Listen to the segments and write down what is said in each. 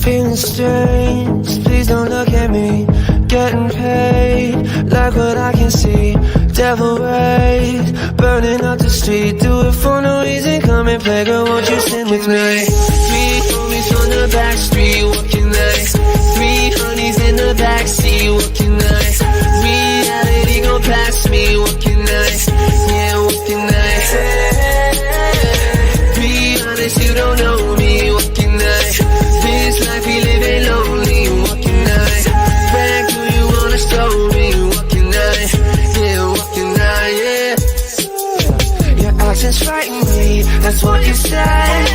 Feeling strange, please don't look at me. Getting paid, like what I can see. Devil rays, burning up the street. Do it for no reason, come and play. Girl, won't you sing with me? 3 homies on the back street, walking nice. 3 honeys in the backseat, walking nice. Reality gon' pass me, walking nice. Yeah, walking nice. Be honest, you don't know me, walking nice. This life we living lonely, walking nice. Back do you wanna show me, walking nice. Yeah, walking nice, yeah. Your actions frighten me, that's what you said.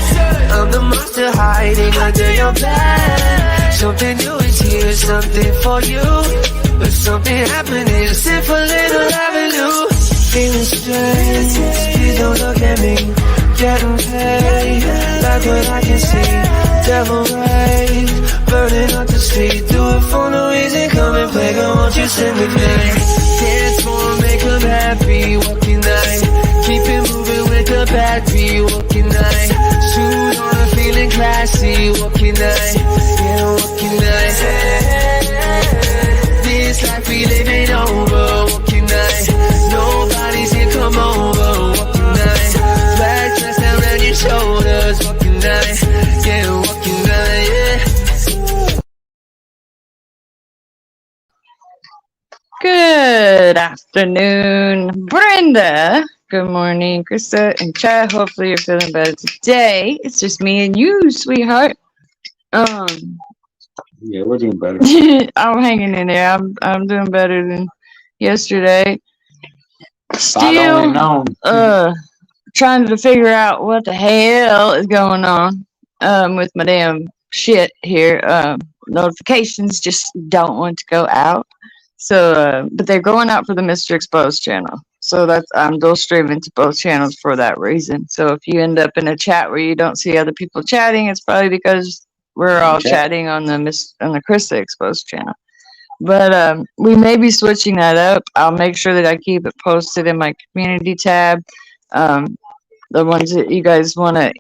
I'm the monster hiding under your bed. Something new is here, something for you. But something happening, sit for little avenue. Feeling strange, please don't look at me. Getting paid, like what I can see. Devil rays, burning up the street. Do it for no reason, come and play. Girl, won't you sing with me? Dance for, make them happy, walking night. Keep it moving with the battery, walking night. Shoes on, I'm feeling classy, walking night. Yeah, walking night. This life we living over, walking night. Nobody's here, come over, walking night. Black dress down on your shoulders, walking night. Yeah, walking night, yeah. Good afternoon, Brenda. Good morning, Krista and Chad. Hopefully you're feeling better today. It's just me and you, sweetheart. Yeah, we're doing better. I'm hanging in there. I'm doing better than yesterday. Still, trying to figure out what the hell is going on with my damn shit here. Notifications just don't want to go out. So, but they're going out for the Mr. Exposed channel. So I'm dual streaming to both channels for that reason. So if you end up in a chat where you don't see other people chatting, it's probably because we're all chatting on the Krista Exposed channel. But we may be switching that up. I'll make sure that I keep it posted in my community tab. The ones that you guys want to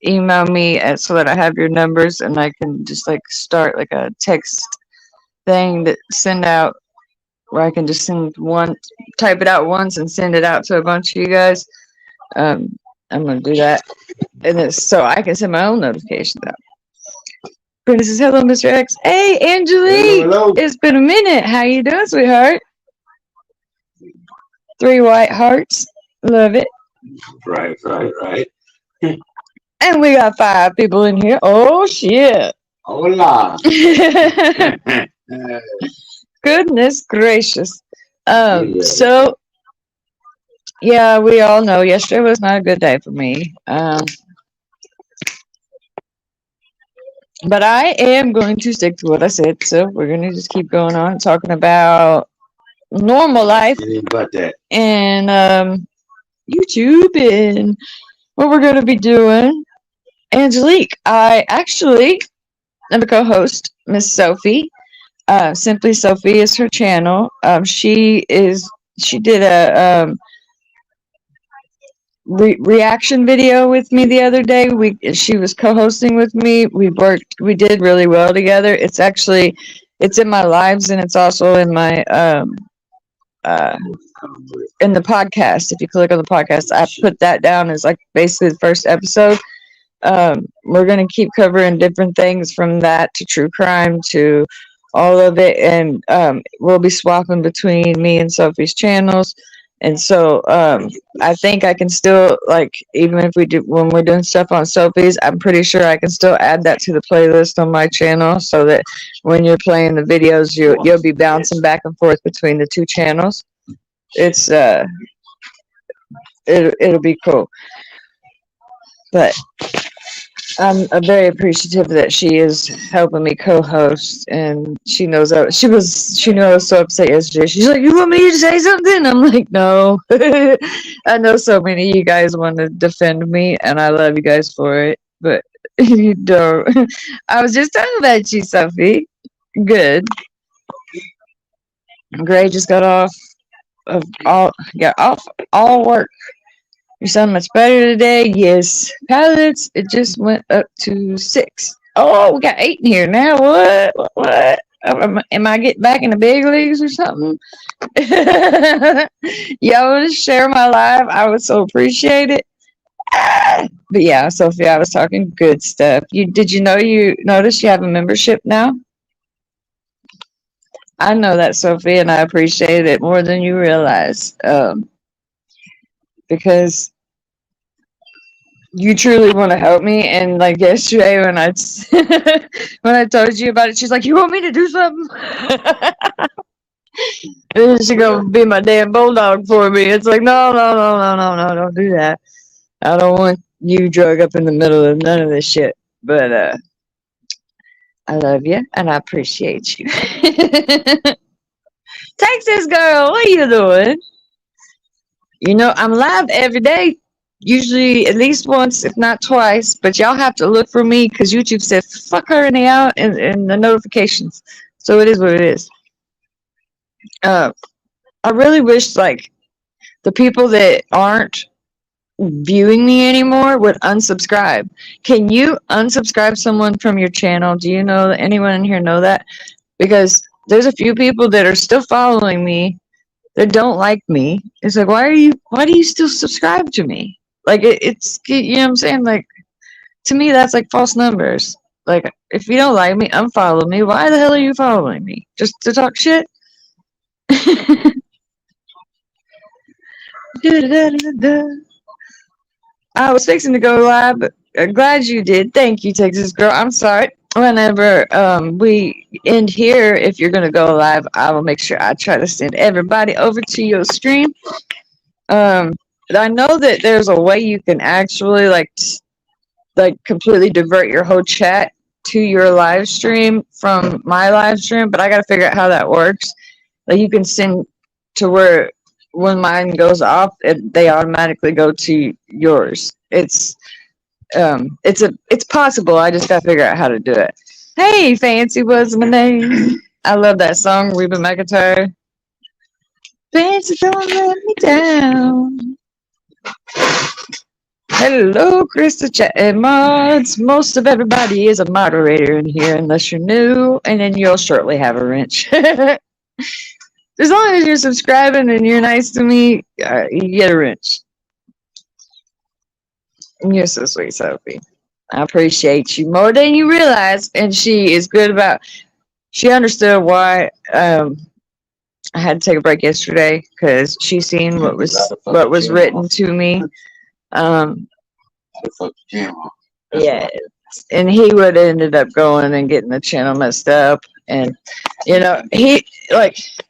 email me so that I have your numbers and I can just like start like a text thing that send out where I can just type it out once and send it out to a bunch of you guys. I'm going to do that. And it's so I can send my own notifications out. Brenda says, hello, Mr. X. Hey, Angelique. Hello. It's been a minute. How you doing, sweetheart? 3 white hearts. Love it. Right. And we got 5 people in here. Oh, shit. Hola. Goodness gracious. So, yeah, we all know yesterday was not a good day for me. But I am going to stick to what I said. So we're going to just keep going on talking about normal life and YouTube and what we're going to be doing. Angelique, I actually am a co-host, Miss Sophie. Simply Sophie is her channel. She did a reaction video with me the other day. She was co-hosting with me. We did really well together. It's in my lives and it's also in my in the podcast. If you click on the podcast, I put that down as like basically the first episode. We're gonna keep covering different things from that to true crime to all of it, and we'll be swapping between me and Sophie's channels. And so I think I can still, like, even if when we're doing stuff on Sophie's, I'm pretty sure I can still add that to the playlist on my channel so that when you're playing the videos, you'll be bouncing back and forth between the 2 channels. It's it'll be cool. But I'm very appreciative that she is helping me co-host, and she knows she knew I was so upset yesterday. She's like, "You want me to say something?" I'm like, "No." I know so many of you guys want to defend me, and I love you guys for it, but you don't. I was just talking about you, Sophie. Good. Gray just got off all work. You sound much better today. Yes. Pallets, it just went up to 6. Oh, we got 8 in here now. What? What? Am I getting back in the big leagues or something? Y'all want to share my live? I would so appreciate it. But yeah, Sophie, I was talking good stuff. Did you know you notice you have a membership now? I know that, Sophie, and I appreciate it more than you realize. Because you truly want to help me. And like yesterday when I when I told you about it, she's like, "You want me to do something?" And then she gonna be my damn bulldog for me. It's like, no, no, no, no, no, no, don't do that. I don't want you drug up in the middle of none of this shit. But I love you and I appreciate you. Texas girl, what are you doing? You know, I'm live every day, usually at least once, if not twice. But y'all have to look for me because YouTube said fuck her in the out in the notifications. So it is what it is. I really wish like the people that aren't viewing me anymore would unsubscribe. Can you unsubscribe someone from your channel? Do you know anyone in here know that? Because there's a few people that are still following me that don't like me. It's like, why do you still subscribe to me? Like it's you know what I'm saying? Like to me that's like false numbers. Like if you don't like me, unfollow me. Why the hell are you following me? Just to talk shit? I was fixing to go live, but I'm glad you did. Thank you, Texas girl. I'm sorry. Whenever we end here, if you're gonna go live, I will make sure I try to send everybody over to your stream. I know that there's a way you can actually like completely divert your whole chat to your live stream from my live stream, but I gotta figure out how that works. Like you can send to where when mine goes off, they automatically go to yours. It's possible. I just gotta figure out how to do it. Hey, Fancy was my name. I love that song, Reba McEntire. Fancy, don't let me down. Hello, Krista Chat and mods. Most of everybody is a moderator in here, unless you're new, and then you'll shortly have a wrench. As long as you're subscribing and you're nice to me, you get a wrench. You're so sweet, Sophie. I appreciate you more than you realize, and she is good about. She understood why I had to take a break yesterday because she seen what was written to me. Yeah, and he would have ended up going and getting the channel messed up. And you know,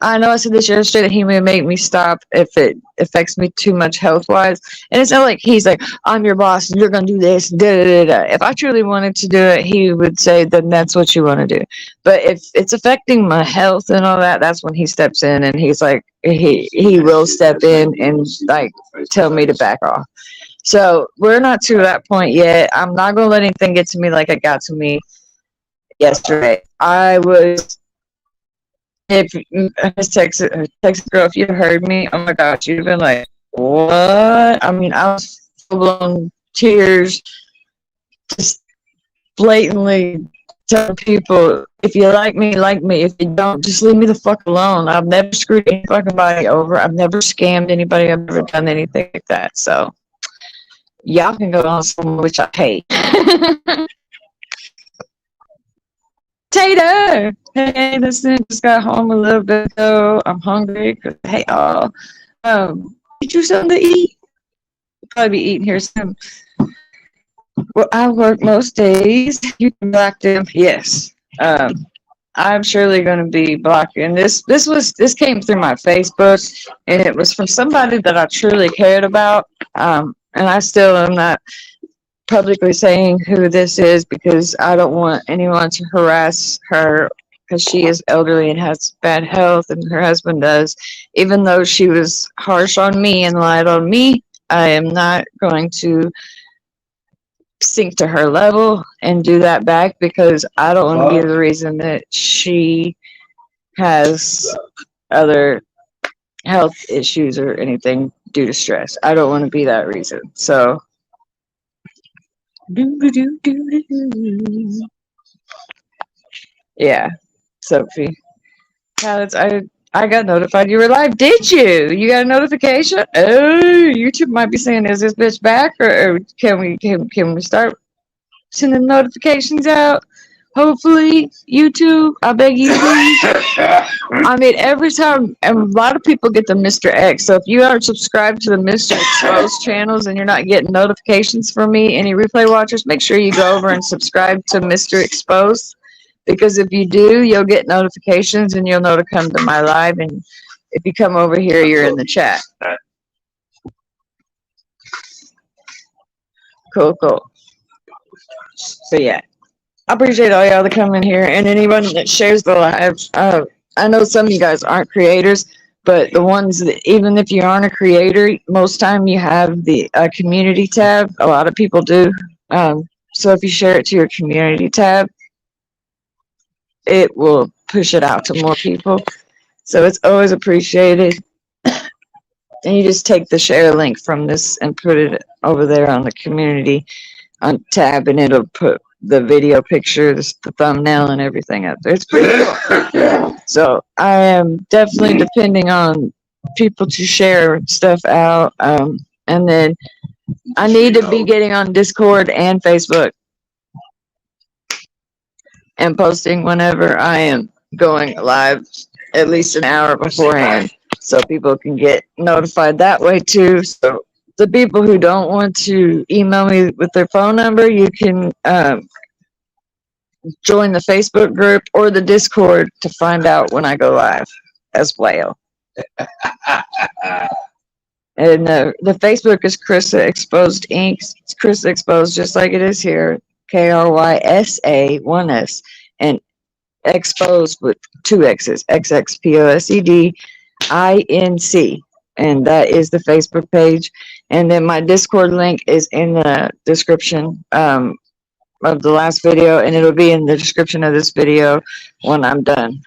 I know I said this yesterday that he may make me stop if it affects me too much health wise. And it's not like he's like, I'm your boss and you're gonna do this. Da, da, da, da. If I truly wanted to do it, he would say, then that's what you want to do. But if it's affecting my health and all that, that's when he steps in and he's like, he will step in and like tell me to back off. So we're not to that point yet. I'm not gonna let anything get to me like it got to me yesterday. I was, if Texas girl, if you heard me, oh my gosh, you'd have been like, what? I mean, I was full blown tears, just blatantly telling people, if you like me, like me. If you don't, just leave me the fuck alone. I've never screwed any fucking body over. I've never scammed anybody. I've never done anything like that. So y'all can go on somewhere which I hate. Tater! Hey, listen, just got home a little bit ago. I'm hungry. Hey, y'all. Get you something to eat? You'll probably be eating here soon. Well, I work most days. You can block them. Yes. I'm surely going to be blocking this. This came through my Facebook, and it was from somebody that I truly cared about. And I still am not publicly saying who this is because I don't want anyone to harass her because she is elderly and has bad health and her husband does. Even though she was harsh on me and lied on me, I am not going to sink to her level and do that back because I don't want to be the reason that she has other health issues or anything due to stress. I don't want to be that reason. So Yeah, Sophie. Alex, I got notified you were live. Did you? You got a notification? Oh, YouTube might be saying, "Is this bitch back?" Or can we start sending notifications out? Hopefully, YouTube. I beg you, please. I mean, every time, and a lot of people get the Mr. X. So if you aren't subscribed to the Mr. Exposed channels and you're not getting notifications from me, any replay watchers, make sure you go over and subscribe to Mr. Exposed. Because if you do, you'll get notifications and you'll know to come to my live. And if you come over here, you're in the chat. Cool, cool. So yeah, I appreciate all y'all that come in here and anyone that shares the live. I know some of you guys aren't creators, but the ones that, even if you aren't a creator, most time you have the community tab. A lot of people do. So if you share it to your community tab, it will push it out to more people. So it's always appreciated. And you just take the share link from this and put it over there on the community on tab, and it'll put the video pictures, the thumbnail, and everything up there. It's pretty cool. So I am definitely depending on people to share stuff out. And then I need to be getting on Discord and Facebook and posting whenever I am going live, at least an hour beforehand, so people can get notified that way too. So the people who don't want to email me with their phone number, you can join the Facebook group or the Discord to find out when I go live as well. And the Facebook is Krysa Exposed Inc. It's Krysa Exposed, just like it is here. KRYSA 1S, and Exposed with 2 X's. XXPOSEDINC. And that is the Facebook page. And then my Discord link is in the description of the last video, and it'll be in the description of this video when I'm done.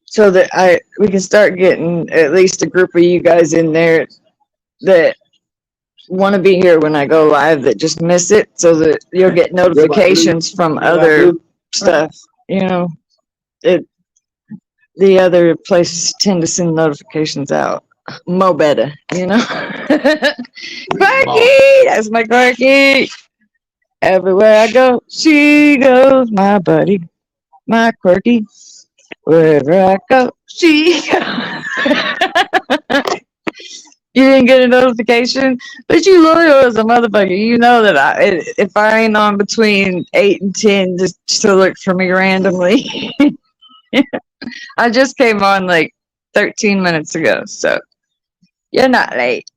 So that we can start getting at least a group of you guys in there that want to be here when I go live, that just miss it, so that you'll get notifications from other stuff. You know, the other places tend to send notifications out. Mo better, you know. Quirky, that's my Quirky. Everywhere I go, she goes, my buddy, my Quirky. Wherever I go, she goes. You didn't get a notification, but you loyal as a motherfucker. You know that if I ain't on between 8 and 10, just to look for me randomly. I just came on like 13 minutes ago, so you're not late.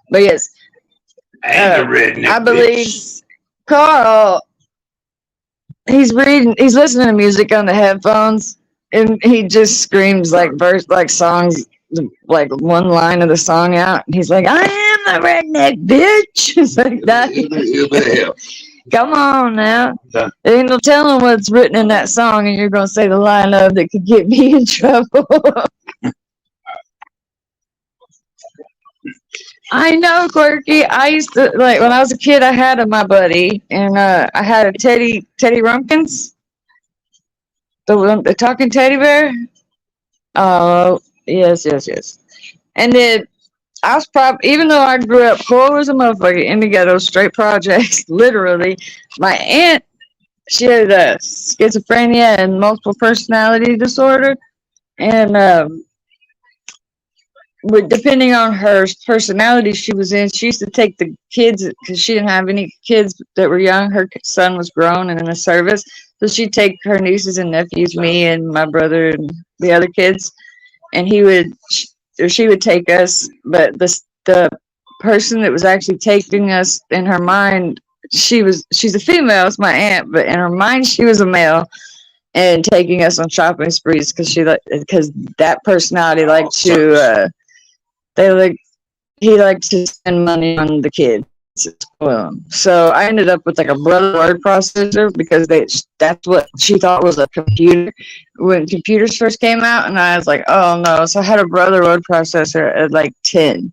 But yes, I believe Carl, he's listening to music on the headphones, and he just screams like songs, like one line of the song out. He's like, "I am a redneck bitch." It's like that. Come on now. There ain't no telling what's written in that song, and you're gonna say the line of that could get me in trouble. I know, Quirky. I used to, like, when I was a kid, I had my buddy, and I had a Teddy Rumpkins, the talking teddy bear. Oh, yes. And then I was probably, even though I grew up poor as a motherfucker in the ghetto, straight projects, literally, my aunt, she had schizophrenia and multiple personality disorder, and depending on her personality she was in, she used to take the kids, because she didn't have any kids that were young. Her son was grown and in the service, so she'd take her nieces and nephews, me and my brother and the other kids, and she would take us. But the person that was actually taking us, in her mind, she's a female, it's my aunt, but in her mind she was a male, and taking us on shopping sprees because that personality liked to he liked to spend money on the kids. So I ended up with like a brother word processor, because that's what she thought was a computer when computers first came out, and I was like, oh no. So I had a brother word processor at like 10,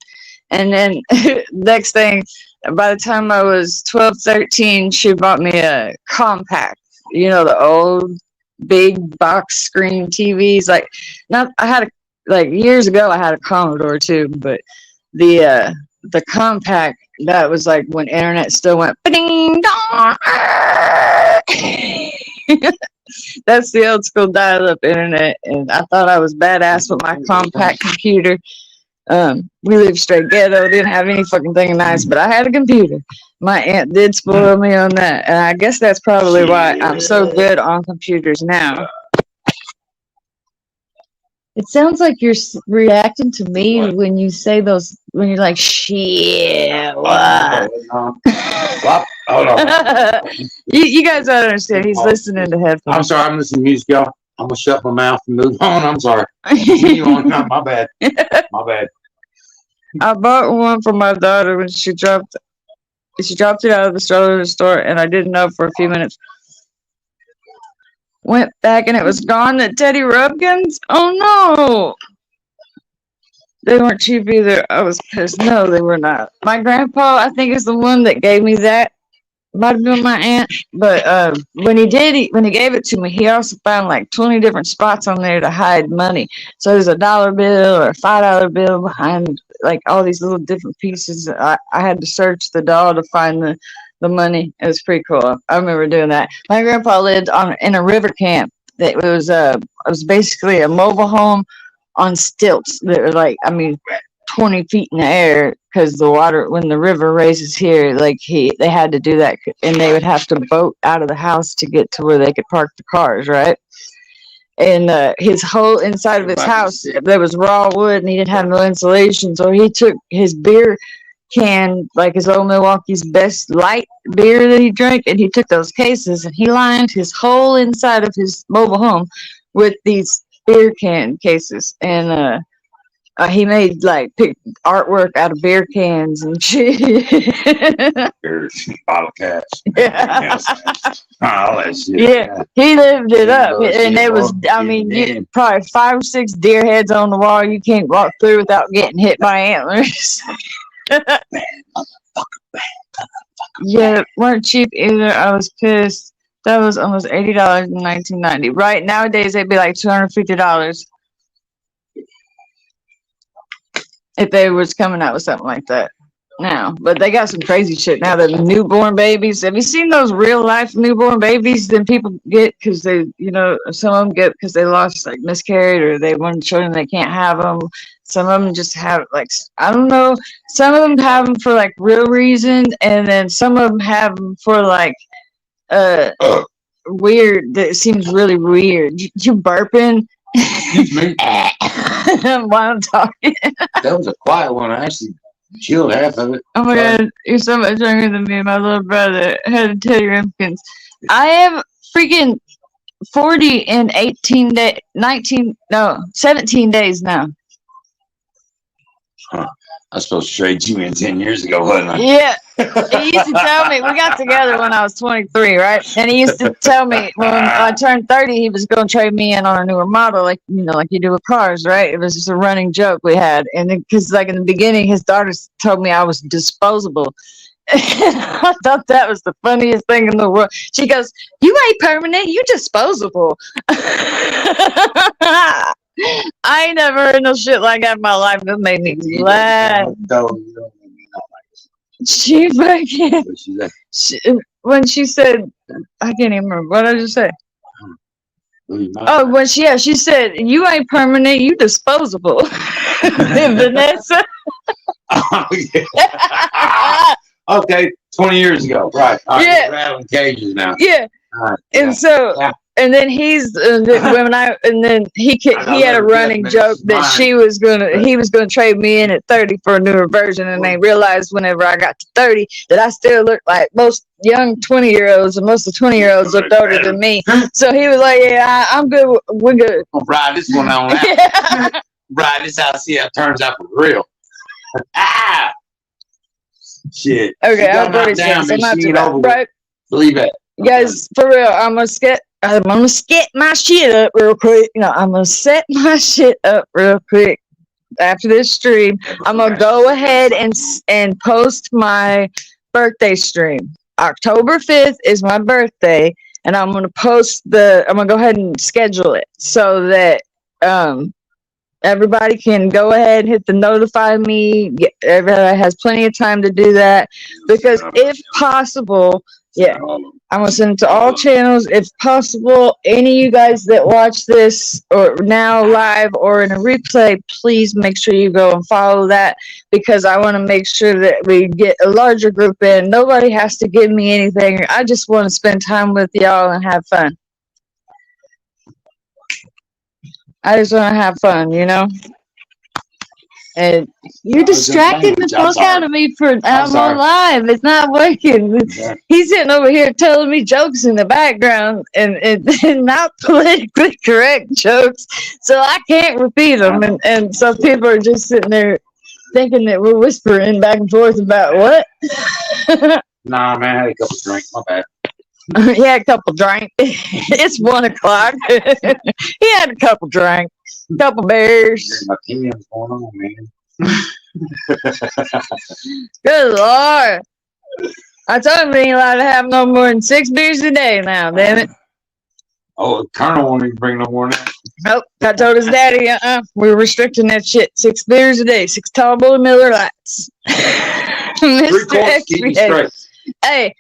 And then next thing, by the time I was 12, 13, she bought me a compact. You know, the old big box screen TVs. Like, not I had a like years ago. I had a Commodore too, but the compact, that was like when internet still went ding dong. That's the old school dial-up internet, and I thought I was badass with my compact computer. We lived straight ghetto, didn't have any fucking thing nice, but I had a computer. My aunt did spoil me on that, and I guess that's probably why I'm so good on computers now. It sounds like you're reacting to me when you say those, when you're like, shit, what? Hold on. You guys don't understand. He's listening to headphones. I'm sorry, I'm listening to music, y'all. I'm gonna shut my mouth and move on. I'm sorry. Continue on. No, my bad. My bad. I bought one for my daughter when she dropped it out of the stroller to the store, and I didn't know for a few minutes. Went back and it was gone. The Teddy Rubkins? Oh no! They weren't cheap either. I was pissed. No, they were not. My grandpa, I think, is the one that gave me that. Might have been my aunt, but when he gave it to me, he also found like 20 different spots on there to hide money. So there's a $1 bill or a $5 bill behind like all these little different pieces. I had to search the doll to find the money. It was pretty cool. I remember doing that. My grandpa lived in a river camp. It was basically a mobile home on stilts. That were like, 20 feet in the air, because the water, when the river raises here, like they had to do that, and they would have to boat out of the house to get to where they could park the cars, right? And his whole inside of his house, there was raw wood, and he didn't have no insulation, so he took his beer can, like his old Milwaukee's Best Light beer that he drank, and he took those cases and he lined his whole inside of his mobile home with these beer can cases, and he made like artwork out of beer cans and shit. Bottle caps. Yeah. All that shit. Yeah, he lived it up, and it was, probably 5 or 6 deer heads on the wall. You can't walk through without getting hit by antlers. Yeah, weren't cheap either. I was pissed. That was almost $80 in 1990. Right nowadays, they'd be like $250 if they was coming out with something like that now. But they got some crazy shit now. The newborn babies. Have you seen those real life newborn babies that people get because they, some of them get because they lost, like, miscarried, or they want children, they can't have them. Some of them just have, like, I don't know. Some of them have them for, like, real reason, and then some of them have them for, like, weird. That seems really weird. You burping? Excuse me. While I'm talking. That was a quiet one. I actually chilled half of it. Oh my god, you're so much younger than me. My little brother had Teddy Rumpkins. I am freaking 40 in 17 days now. Huh. I was supposed to trade you in 10 years ago, wasn't I? Yeah. He used to tell me, we got together when I was 23, right? And he used to tell me when I turned 30, he was going to trade me in on a newer model, like, like you do with cars, right? It was just a running joke we had. And because, like, in the beginning, his daughter told me I was disposable. I thought that was the funniest thing in the world. She goes, "You ain't permanent, you disposable." I ain't never heard no shit like that in my life. That made me laugh. She fucking, when she said, I can't even remember what I just said. Oh, when she said, "You ain't permanent, you disposable." Vanessa. Oh, yeah. Okay, 20 years ago, right? Right, yeah, rattling cages now. Yeah, right, and yeah. So. Yeah. And then he had a running joke that he was gonna trade me in at 30 for a newer version, and they realized whenever I got to 30 that I still looked like most young 20-year-olds, and most of the 20-year-olds looked older than me. So he was like, "Yeah, I'm good. We're good." I'll ride this one on out. Yeah. Ride this out. See how it turns out for real. Shit. Okay, I'm 36. I'm not too bad, right? Believe it. Guys, for real, I'm gonna set my shit up real quick. I'm gonna set my shit up real quick. after this stream, I'm gonna go ahead and post my birthday stream. October 5th is my birthday, and I'm gonna go ahead and schedule it so that everybody can go ahead and hit the notify me. Everybody has plenty of time to do that, because if possible, yeah, I'm gonna send it to all channels. If possible, any of you guys that watch this or now live or in a replay, please make sure you go and follow that, because I want to make sure that we get a larger group in. Nobody has to give me anything. I just want to spend time with y'all and have fun. I just want to have fun, you know? And you distracted the fuck out of me for I'm on live. It's not working. He's sitting over here telling me jokes in the background and not politically correct jokes, so I can't repeat them. And so people are just sitting there thinking that we're whispering back and forth about what? Nah, man, I had a couple drinks. My bad. He had a couple drinks. It's 1 o'clock. He had a couple drinks, a couple beers. My PM's going on, man. Good Lord. I told him he ain't allowed to have no more than 6 beers a day now, damn it. Oh, Colonel won't even bring no more now. Nope. I told his daddy, we're restricting that shit. 6 beers a day, 6 tall boy Miller Lights. 3 Mr. quarts, keep me straight. Hey,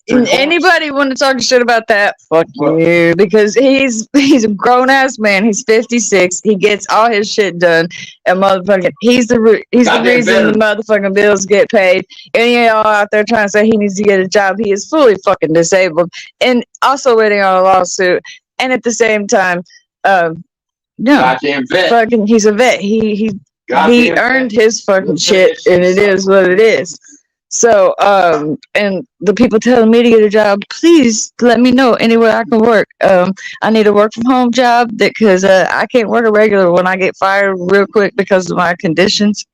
anybody want to talk shit about that? Fuck you, because he's a grown ass man. He's 56. He gets all his shit done, and motherfucking he's the reason the motherfucking bills get paid. Any of y'all out there trying to say he needs to get a job, he is fully fucking disabled, and also waiting on a lawsuit. And at the same time, no, Goddamn vet. fucking he's a vet. He earned his fucking shit, and it is what it is. So, and the people telling me to get a job, please let me know anywhere I can work. I need a work from home job because I can't work a regular one. I get fired real quick because of my conditions.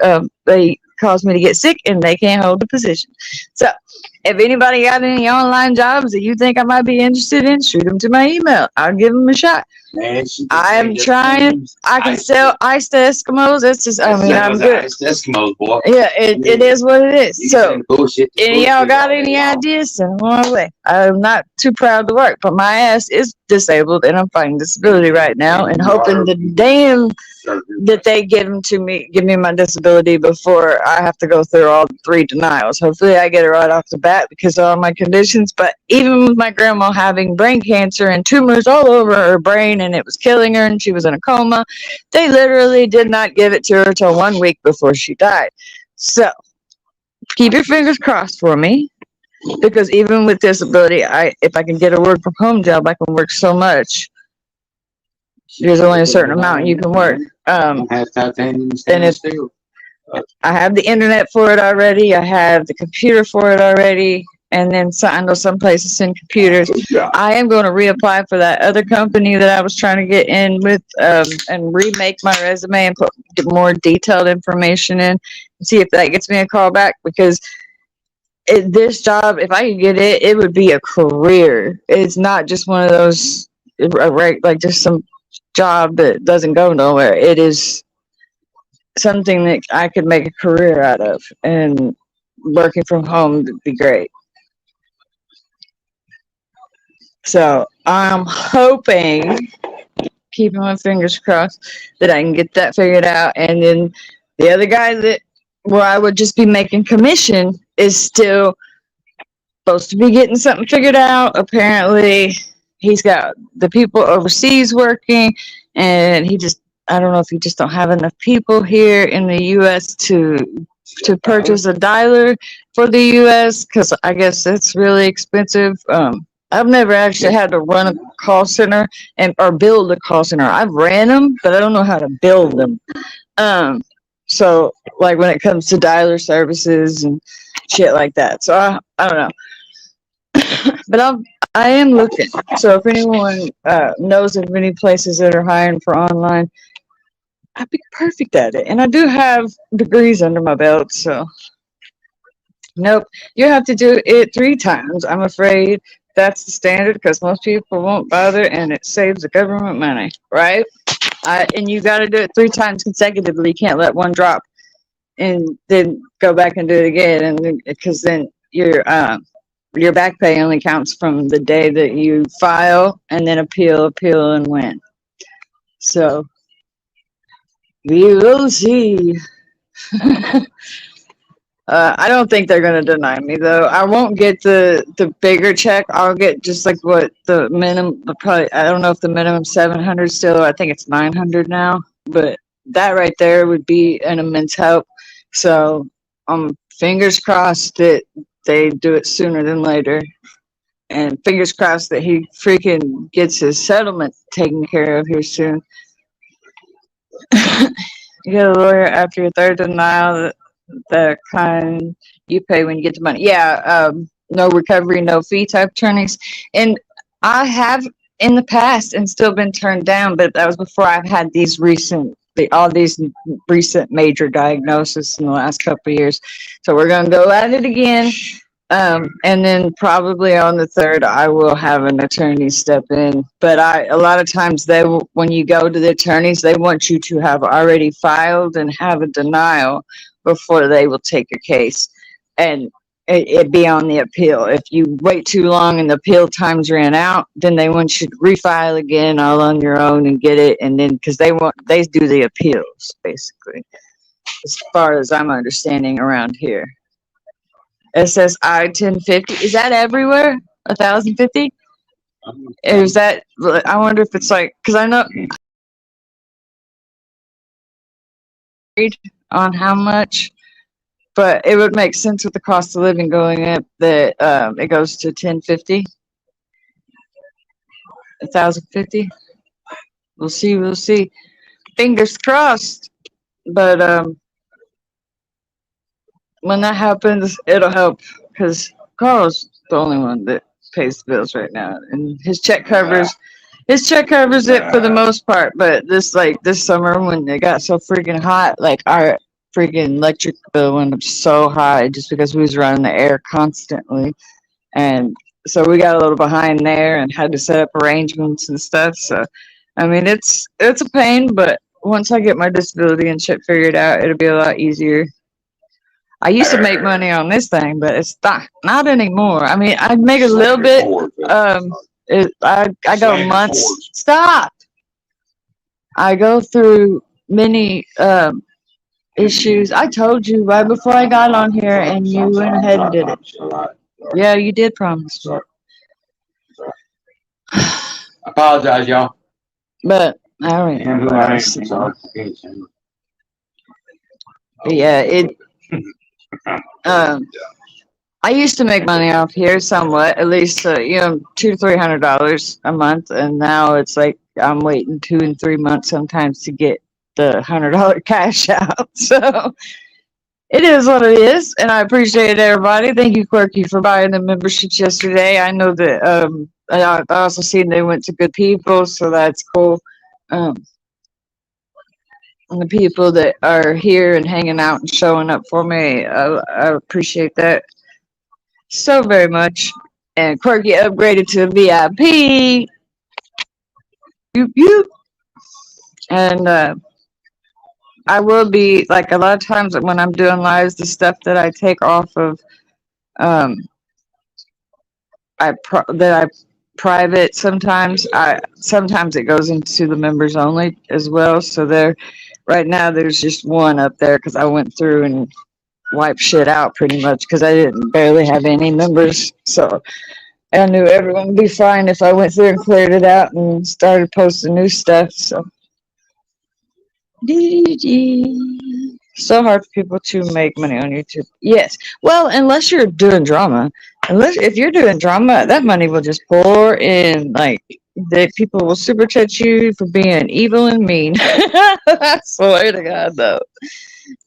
They cause me to get sick and they can't hold the position. So, if anybody got any online jobs that you think I might be interested in, shoot them to my email. I'll give them a shot. Man, I am trying. I can sell ice to Eskimos. That's just, I mean, I'm good. Eskimos, boy. Yeah, it is what it is. So, bullshit. any y'all got any ideas? Send them my way. I'm not too proud to work, but my ass is disabled and I'm fighting disability right now and hoping the damn that they give me my disability before I have to go through all 3 denials. Hopefully I get it right off the bat because of all my conditions. But even with my grandma having brain cancer and tumors all over her brain and it was killing her and she was in a coma, they literally did not give it to her till 1 week before she died. So keep your fingers crossed for me, because even with disability, if I can get a work from home job, I can work so much. There's only a certain amount you can work. And if I have the internet for it already, I have the computer for it already, and then I know some places send computers. I am going to reapply for that other company that I was trying to get in with, and remake my resume and put more detailed information in, and see if that gets me a call back, because this job, if I could get it, it would be a career. It's not just one of those, like just some job that doesn't go nowhere. It is something that I could make a career out of, and working from home would be great. So I'm hoping, keeping my fingers crossed, that I can get that figured out. And then the other guy where I would just be making commission is still supposed to be getting something figured out. Apparently he's got the people overseas working, and I don't know if he just don't have enough people here in the U.S. to purchase a dialer for the U.S., because I guess it's really expensive. I've never actually had to run a call center or build a call center. I've ran them, but I don't know how to build them. So like when it comes to dialer services and shit like that. So I don't know. But I am looking. So if anyone knows of any places that are hiring for online, I'd be perfect at it. And I do have degrees under my belt, so nope. You have to do it 3 times. I'm afraid that's the standard because most people won't bother, and it saves the government money, right? And you got to do it 3 times consecutively. You can't let one drop and then go back and do it again. And because then your back pay only counts from the day that you file and then appeal, and win. So we will see. I don't think they're gonna deny me though. I won't get the bigger check. I'll get just like what the minimum. Probably I don't know if the minimum 700 still. I think it's 900 now. But that right there would be an immense help. So fingers crossed that they do it sooner than later, and fingers crossed that he freaking gets his settlement taken care of here soon. You get a lawyer after your third denial. The kind you pay when you get the money. Yeah, no recovery, no fee type attorneys. And I have in the past and still been turned down, but that was before I've had all these recent major diagnoses in the last couple of years. So we're going to go at it again. And then probably on the 3rd, I will have an attorney step in. But a lot of times when you go to the attorneys, they want you to have already filed and have a denial before they will take your case, and it be on the appeal. If you wait too long and the appeal times ran out, then they want you to refile again all on your own and get it. And then because they do the appeals basically, as far as I'm understanding around here. SSI 1050, is that everywhere? 1050? Is that? I wonder if it's like, because I know on how much, but it would make sense with the cost of living going up that it goes to 1050, 1050. We'll see. Fingers crossed. But when that happens, it'll help because Carl's the only one that pays the bills right now, and his check covers it for the most part. But this summer when it got so freaking hot, like our freaking electric bill went up so high just because we was running the air constantly, and so we got a little behind there and had to set up arrangements and stuff. So I mean it's a pain, but once I get my disability and shit figured out, it'll be a lot easier. I used to make money on this thing, but it's not anymore. I mean, I make a little bit. I go months. Stop. I go through many issues. I told you right before I got on here, and you went ahead and did it. Yeah, you did promise me. I apologize, y'all. But I don't know. Yeah, I used to make money off here somewhat, at least $200 to $300 a month, and now it's like I'm waiting 2 and 3 months sometimes to get the $100 cash out. So it is what it is, and I appreciate everybody. Thank you, Quirky, for buying the memberships yesterday. I know that I also seen they went to good people, so that's cool. And the people that are here and hanging out and showing up for me, I appreciate that so very much. And Quirky upgraded to VIP. Yoop. And I will be, like, a lot of times when I'm doing lives, the stuff that I take off of I private, sometimes it goes into the members only as well. So right now there's just one up there because I went through and wiped shit out pretty much because I didn't barely have any members. So I knew everyone would be fine if I went through and cleared it out and started posting new stuff. So so hard for people to make money on YouTube. Yes. Well, unless you're doing drama. If you're doing drama, that money will just pour in. Like, people will super chat you for being evil and mean. I swear to God, though.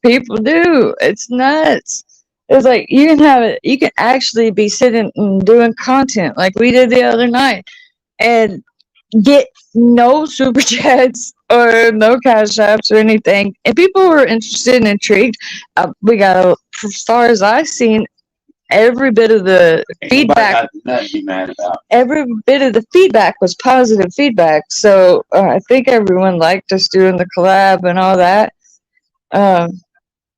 People do. It's nuts. It's like you can actually be sitting and doing content like we did the other night and get no super chats or no cash apps or anything, and people were interested and intrigued. We got, as far as I've seen, every bit of the feedback, Nobody got nothing to be mad about. every bit of the feedback was positive feedback. So I think everyone liked us doing the collab and all that.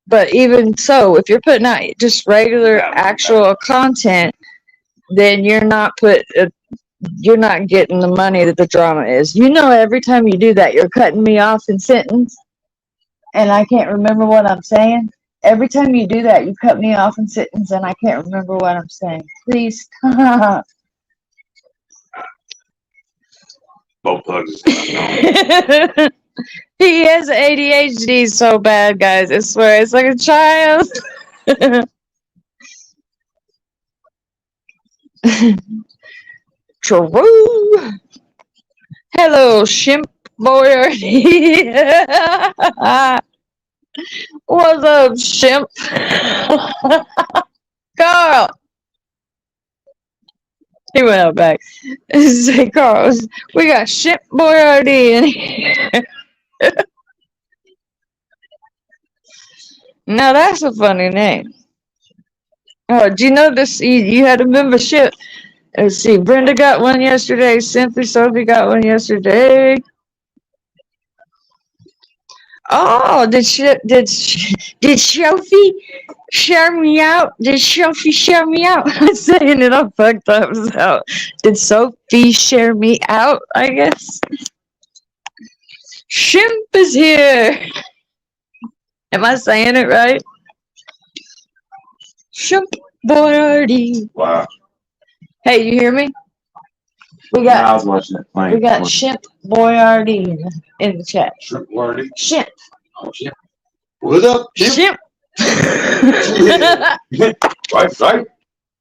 But even so, if you're putting out just regular actual content, then you're not getting the money that the drama is. You know, every time you do that, you're cutting me off in sentence, and I can't remember what I'm saying. Every time you do that, you cut me off in sentence, and I can't remember what I'm saying. Please stop. Both plugs. He has ADHD so bad, guys. I swear, it's like a child. True. Hello, Shimp Boy. What's up, Shimp? Carl. He went out back. Say, Carl, we got Shimp Boyardee in here. Now that's a funny name. Oh, do you know this? You had a membership. Let's see. Brenda got one yesterday. Cynthia, Sophie got one yesterday. Oh, did Sophie share me out? Did Sophie share me out? I'm saying it all fucked up. So, did Sophie share me out? I guess. Shimp is here. Am I saying it right? Shimp Boyardee. Wow. Hey, you hear me? I was watching it playing. We got Shimp Boyardee in the chat. Shimp Boyardee? Shimp. Oh, Shimp. What's up, Shimp? Right.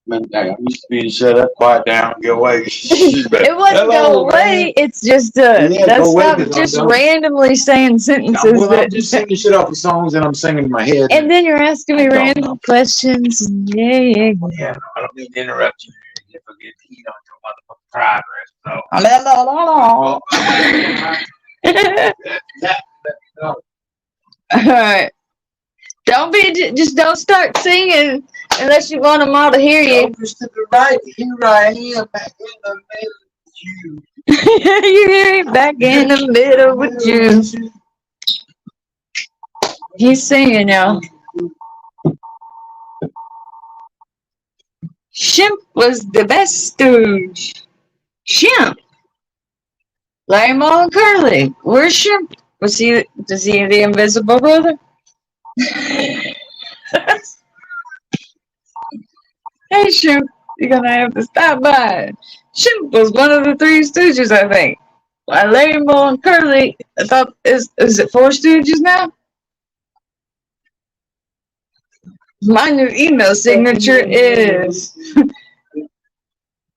Man, I'm used to being shut up, quiet down, get away. It wasn't go away. It's just that's not just randomly saying sentences. I'm just singing shit off the songs and I'm singing in my head. And then you're asking me random questions. Yeah. Yeah, I don't mean to interrupt you. You forget to eat on your motherfucking progress. So. All right. Just don't start singing unless you want them all to hear you. Just to the right, here I am back in the middle with you. You hear me back in the middle with you. He's singing, y'all. Shimp was the best stooge. Shimp. Larry Moe and Curly. Where's Shimp? Does he the invisible brother? Hey, Shimp, you're gonna have to stop by. Shimp was one of the Three Stooges, I think. Larry Moe and Curly, I thought, is it Four Stooges now? My new email signature is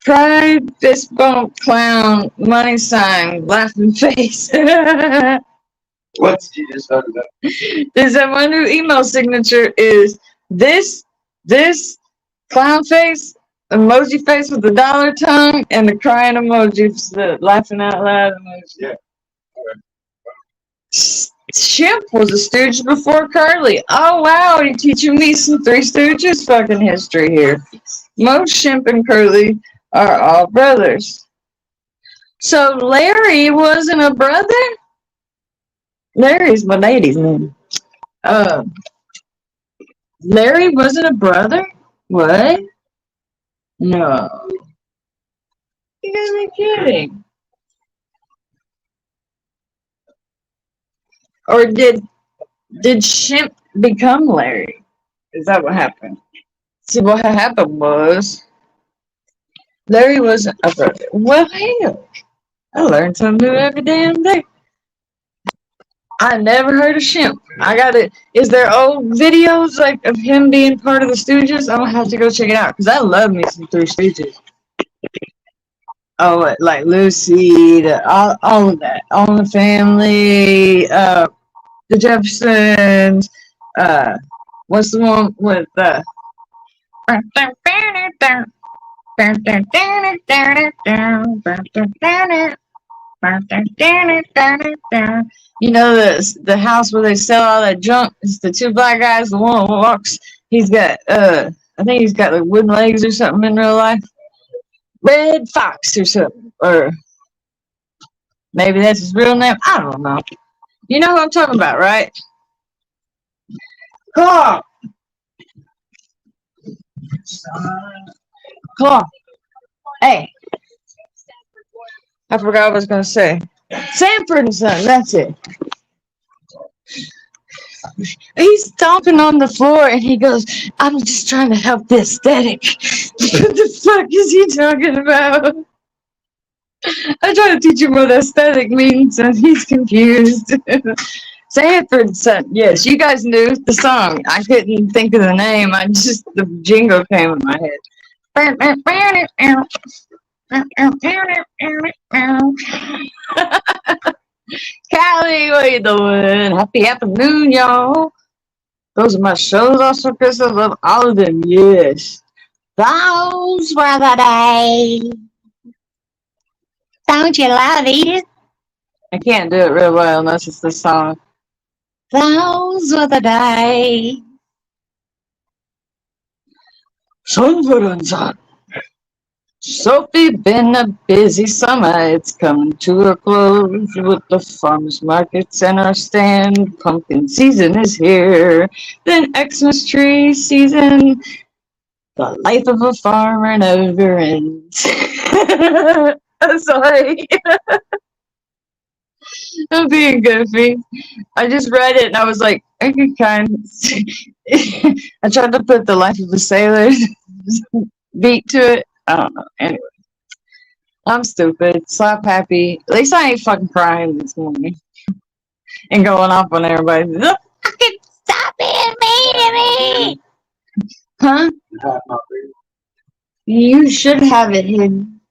Pride, Fist Bump, Clown, Money Sign, Laughing Face. What's he just talking about? My new email signature is this clown face, emoji face with the dollar tongue, and the crying emoji, the laughing out loud emoji. Yeah. Shimp was a stooge before Curly. Oh wow, you're teaching me some Three Stooges fucking history here. Most Shimp and Curly are all brothers. So Larry wasn't a brother? Larry's my lady's name. Larry wasn't a brother? What? No. You gotta be kidding. Or did Shimp become Larry? Is that what happened? See, what happened was Larry wasn't a brother. Well, hell, I learn something new every damn day. I never heard of Shimp. Is there old videos like of him being part of the Stooges? I'm gonna have to go check it out because I love me some Three Stooges. Oh, like Lucy, all of that, All in the Family, the Jeffersons. What's the one with you know the house where they sell all that junk? It's the two black guys. The one walks. He's got I think he's got like wooden legs or something in real life. Red Fox or something. Or maybe that's his real name. I don't know. You know who I'm talking about, right? Come on. Hey. I forgot what I was going to say. Sanford and Son, that's it. He's stomping on the floor and he goes, I'm just trying to help the aesthetic. What the fuck is he talking about? I try to teach him what aesthetic means and he's confused. Sanford and Son, yes, you guys knew the song. I couldn't think of the name. The jingle came in my head. Callie, what you doing? Happy afternoon, y'all. Those are my shows also, Chris. I love all of them. Yes. Those were the days. Don't you love it? I can't do it real well unless it's the song. Those were the days. Sanford and Son. Sophie, been a busy summer. It's coming to a close with the farmers markets and our stand. Pumpkin season is here. Then Xmas tree season. The life of a farmer never ends. I'm sorry. I'm being goofy. I just read it and I was like, I could kind of. I tried to put the life of a sailor beat to it. I don't know. Anyway, I'm stupid. Slap happy. At least I ain't fucking crying this morning and going off on everybody. Look, fucking stop being mean to me. Huh? You should have it hidden.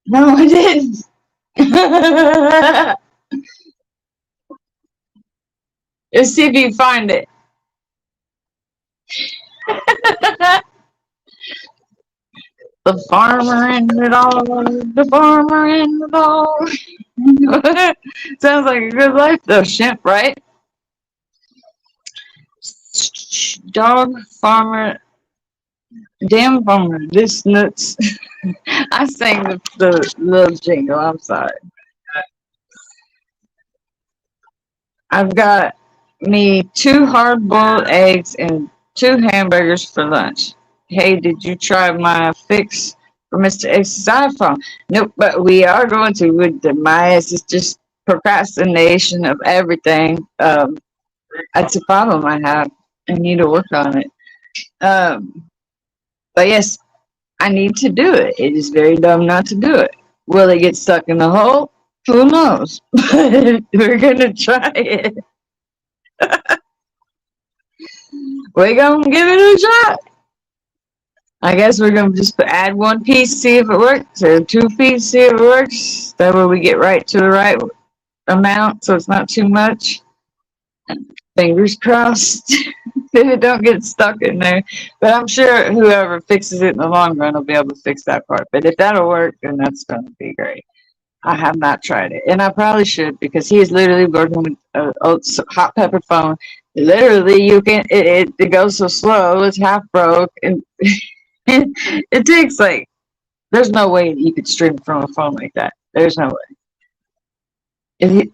No, I didn't. Let's see if you find it. The farmer and it all, the farmer and it all. Sounds like a good life though, Shemp, right? Dog, farmer, damn farmer, this nuts. I sang the little jingle, I'm sorry. I've got me 2 hard-boiled eggs and 2 hamburgers for lunch. Hey, did you try my fix for Mr. X's iPhone? Nope, but we are going to. My ass is just procrastination of everything. That's a problem I have. I need to work on it. But yes, I need to do it. It is very dumb not to do it. Will it get stuck in the hole? Who knows? We're gonna try it. We're gonna give it a shot. I guess we're gonna just add 1 piece, see if it works, or 2 pieces, see if it works. That way we get right to the right amount, so it's not too much. Fingers crossed that it don't get stuck in there. But I'm sure whoever fixes it in the long run will be able to fix that part. But if that'll work, then that's gonna be great. I have not tried it, and I probably should because he is literally working with a hot pepper phone. Literally, you can it goes so slow, it's half broke, and it takes like there's no way you could stream from a phone like that. There's no way.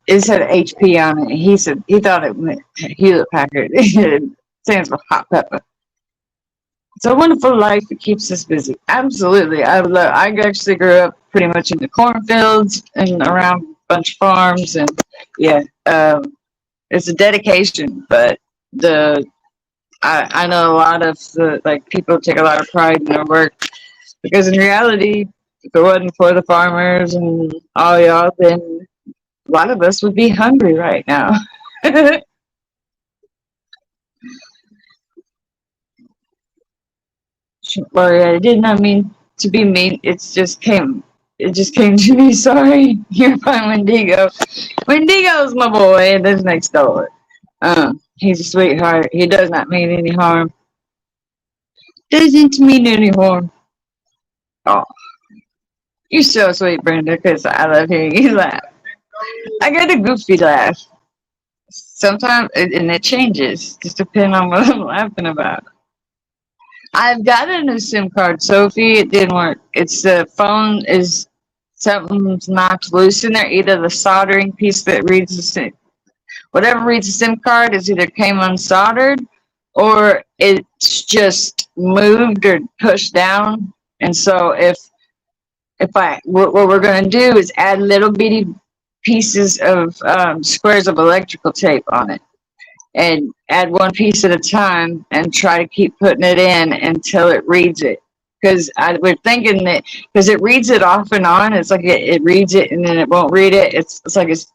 It said HP on it. He said he thought it meant Hewlett Packard. It stands for hot pepper. It's a wonderful life. It keeps us busy. Absolutely. I actually grew up pretty much in the cornfields and around a bunch of farms, and yeah, it's a dedication. But I know a lot of people take a lot of pride in their work because in reality, if it wasn't for the farmers and all y'all, then a lot of us would be hungry right now. Sorry, I did not mean to be mean. It just came to me. Sorry. You're fine, Wendigo. Wendigo's my boy and lives next door. He's a sweetheart. He does not mean any harm. Doesn't mean any harm. Oh. You're so sweet, Brenda, because I love hearing you laugh. I got a goofy laugh. sometimes, and it changes, just depending on what I'm laughing about. I've got a new SIM card, Sophie. It didn't work. It's the phone is something's knocked loose in there. Either the soldering piece that reads the SIM, whatever reads the SIM card, is either came unsoldered or it's just moved or pushed down. And so what we're gonna do is add little bitty pieces of squares of electrical tape on it, and add one piece at a time and try to keep putting it in until it reads it. Because we're thinking that because it reads it off and on, it's like it reads it and then it won't read it. It's like it's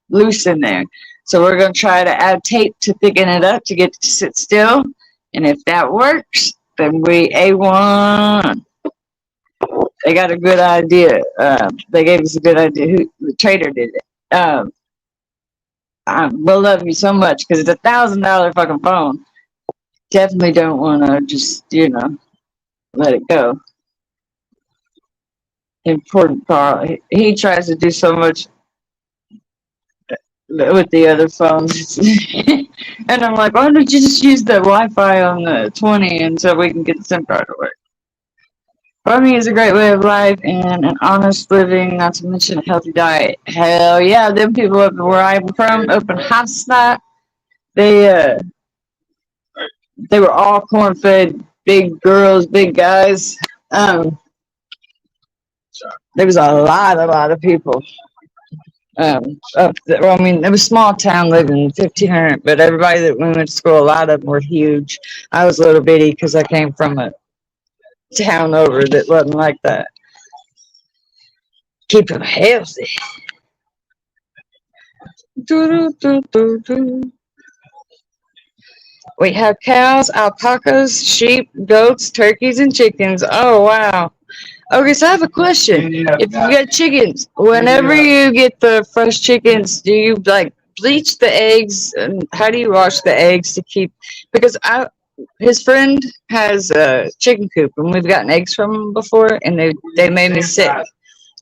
loose in there. So we're going to try to add tape to thicken it up to get it to sit still. And if that works, then we A1. They got a good idea. They gave us a good idea. The trader did it. We'll love you so much because it's $1,000 fucking phone. Definitely don't want to just, let it go. Important Carl. He tries to do so much with the other phones. And I'm like, why don't you just use the Wi-Fi on the 20 and so we can get the SIM card to work? Farming is a great way of life and an honest living, not to mention a healthy diet. Hell yeah, them people up where I'm from, up in Hofstadt, they were all corn-fed, big girls, big guys. There was a lot of people. Up there. Well, I mean, it was a small town living, 1,500, but everybody that we went to school, a lot of them were huge. I was a little bitty because I came from a town over that wasn't like that. Keep them healthy. We have cows, alpacas, sheep, goats, turkeys, and chickens. Oh, wow. Okay, so I have a question. If you got chickens, whenever you get the fresh chickens, do you, bleach the eggs? And how do you wash the eggs to keep... Because his friend has a chicken coop, and we've gotten eggs from him before, and they made me sick.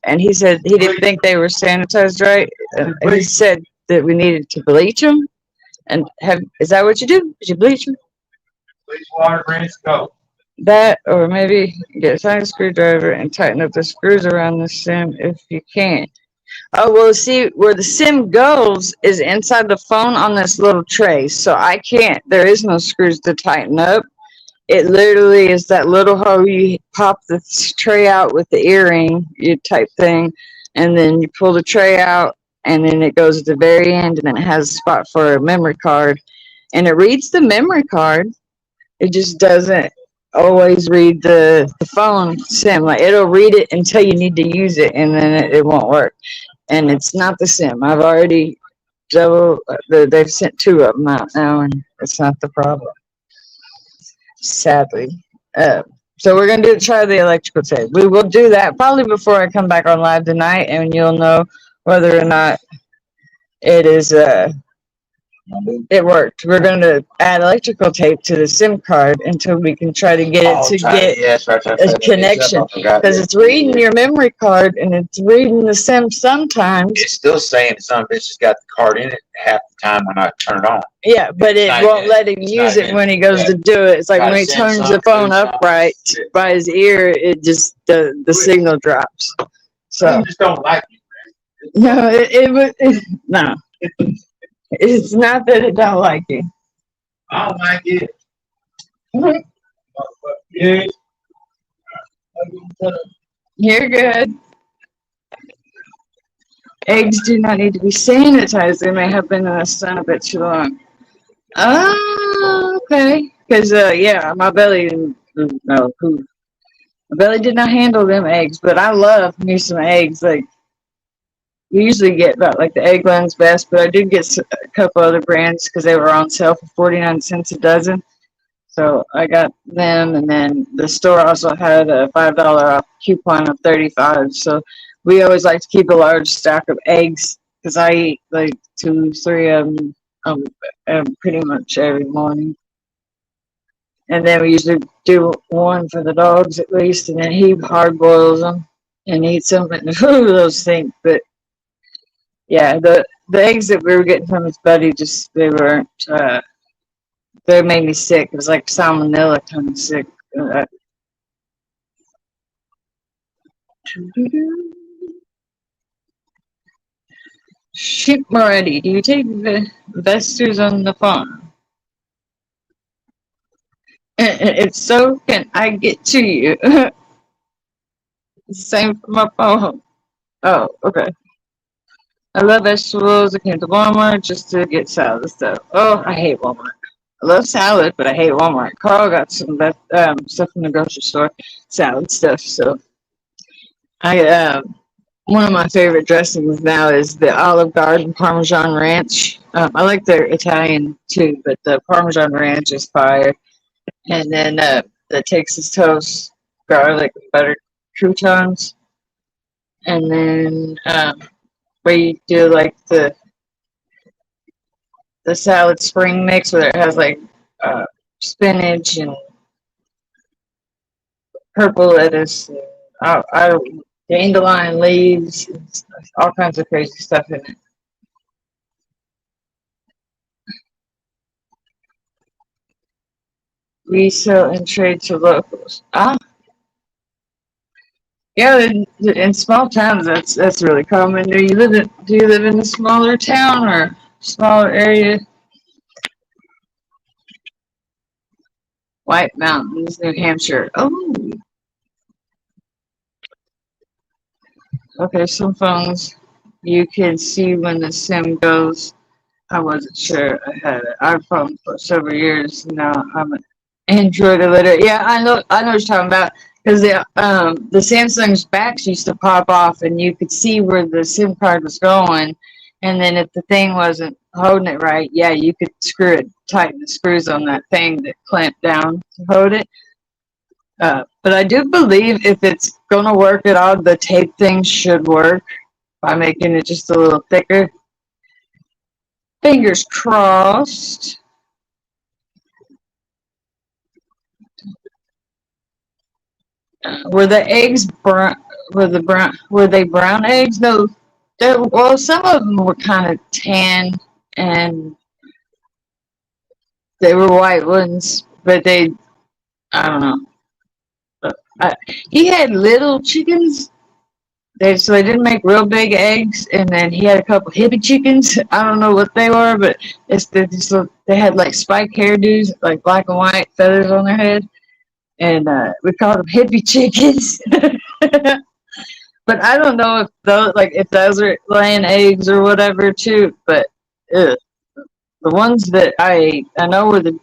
And he said he didn't think they were sanitized right. And he said that we needed to bleach them. And is that what you do? Did you bleach them? Bleach water, rinse, go. That, or maybe get a tiny screwdriver and tighten up the screws around the SIM if you can. Oh, well, see, where the SIM goes is inside the phone on this little tray. So there is no screws to tighten up. It literally is that little hole you pop the tray out with the earring, you type thing, and then you pull the tray out, and then it goes at the very end, and then it has a spot for a memory card. And it reads the memory card. It just doesn't always read the phone SIM. Like, it'll read it until you need to use it, and then it won't work. And it's not the SIM. I've already they've sent 2 of them out now, and it's not the problem. Sadly. So we're going to try the electrical tape. We will do that probably before I come back on live tonight, and you'll know whether or not it is it worked. We're going to add electrical tape to the SIM card until we can try to get it a connection, because it's reading your memory card and it's reading the SIM sometimes. It's still saying some bitch has got the card in it half the time when I turn it on. Yeah, but it won't let him use it when he goes to do it. It's like when he turns the phone upright by his ear, it just the signal drops. So I just don't like it. No, no. It's not that it don't like you. I don't like it. You're good. Eggs do not need to be sanitized. They may have been in the sun a bit too long. Oh, okay. Because, my belly did not handle them eggs, but I love me some eggs. Like, we usually get about the Eggland's Best, but I did get a couple other brands because they were on sale for 49 cents a dozen. So I got them, and then the store also had a $5 off coupon of 35. So we always like to keep a large stack of eggs because I eat 2, 3 of them pretty much every morning. And then we usually do one for the dogs at least, and then he hard boils them and eats them. And those things, but yeah, the eggs that we were getting from his buddy just they weren't. They made me sick. It was like salmonella kind of sick. Uh, Sheep Moretti, do you take investors on the farm? If so, can I get to you? Same for my phone. Oh, okay. I love vegetables. I came to Walmart just to get salad stuff. Oh, I hate Walmart. I love salad, but I hate Walmart. Carl got some stuff from the grocery store, salad stuff. So I one of my favorite dressings now is the Olive Garden Parmesan Ranch. I like their Italian too, but the Parmesan Ranch is fire. And then the Texas Toast garlic and butter croutons. And then we do like the salad spring mix where it has like spinach and purple lettuce and dandelion leaves, and all kinds of crazy stuff in it. We sell and trade to locals. Yeah, in small towns, that's really common. Do you live in a smaller town or smaller area? White Mountains, New Hampshire. Oh, okay. Some phones you can see when the SIM goes. I wasn't sure I had an iPhone for several years. Now I'm an Android illiterate. Yeah, I know what you're talking about. Because the Samsung's backs used to pop off, and you could see where the SIM card was going. And then if the thing wasn't holding it right, yeah, you could screw it, tighten the screws on that thing that clamped down to hold it. But I do believe if it's going to work at all, the tape thing should work by making it just a little thicker. Fingers crossed. Were the eggs brown? Were they brown eggs? No. Well, some of them were kind of tan, and they were white ones, but I don't know. He had little chickens. So they didn't make real big eggs, and then he had a couple hippie chickens. I don't know what they were, but they had like spiked hairdos, like black and white feathers on their head, and we called them hippie chickens. But I don't know if those are laying eggs or whatever too. But the ones that I know were the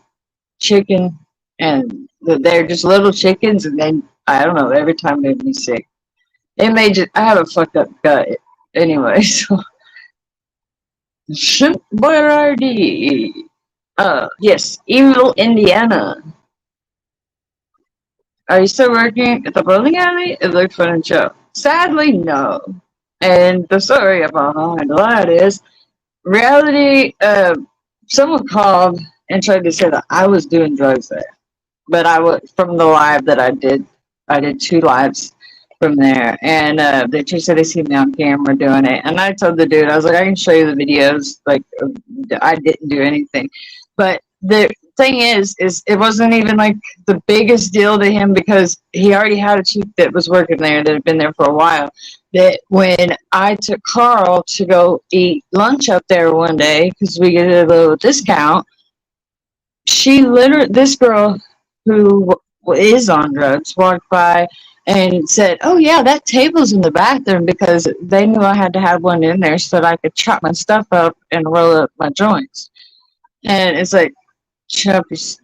chicken, and they're just little chickens, and then I don't know. Every time made me sick. It made just I have a fucked up gut anyway. So Shrimp Boyardee. Yes, Evil Indiana. Are you still working at the bowling alley? It looked fun and chill. Sadly, no. And the story behind that is reality. Someone called and tried to say that I was doing drugs there, but I was from the live that I did. I did 2 lives from there, and they just said they see me on camera doing it. And I told the dude, I was like, I can show you the videos. Like, I didn't do anything, but the thing is it wasn't even like the biggest deal to him because he already had a chief that was working there that had been there for a while. That when I took Carl to go eat lunch up there one day because we get a little discount, this girl who is on drugs walked by and said, "Oh yeah, that table's in the bathroom," because they knew I had to have one in there so that I could chop my stuff up and roll up my joints. And it's like,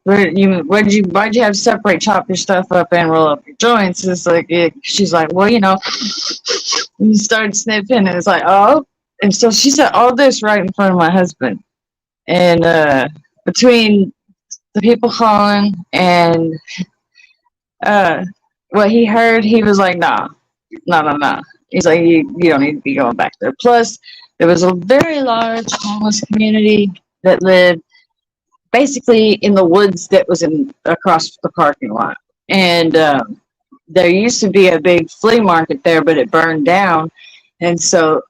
why'd you have to separate, chop your stuff up and roll up your joints? It's like she's like, well, and you started sniffing, and it's like, oh, and so she said all this right in front of my husband, and between the people calling and what he heard, he was like, no. He's like, you don't need to be going back there. Plus, there was a very large homeless community that lived basically in the woods that was across the parking lot. And there used to be a big flea market there, but it burned down. And so,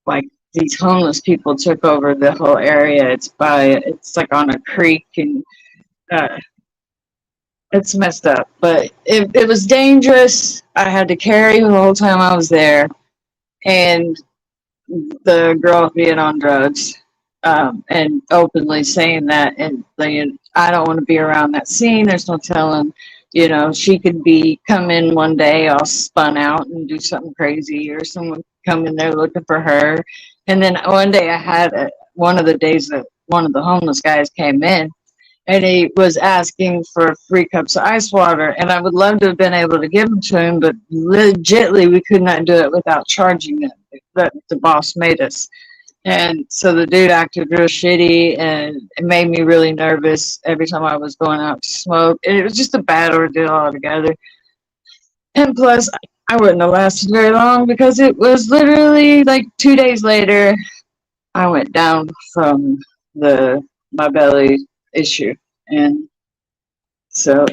like these homeless people took over the whole area. It's like on a creek, and uh, it's messed up. But it was dangerous. I had to carry the whole time I was there, and the girl being on drugs, and openly saying that, and like, I don't want to be around that scene. There's no telling. She could come in one day all spun out and do something crazy, or someone come in there looking for her. And then one day I had one of the days that one of the homeless guys came in, and he was asking for 3 cups of ice water, and I would love to have been able to give them to him, but legitly we could not do it without charging them. That the boss made us. And so the dude acted real shitty, and it made me really nervous every time I was going out to smoke. And it was just a bad ordeal altogether. And plus, I wouldn't have lasted very long, because it was literally like 2 days later, I went down from my belly issue. And so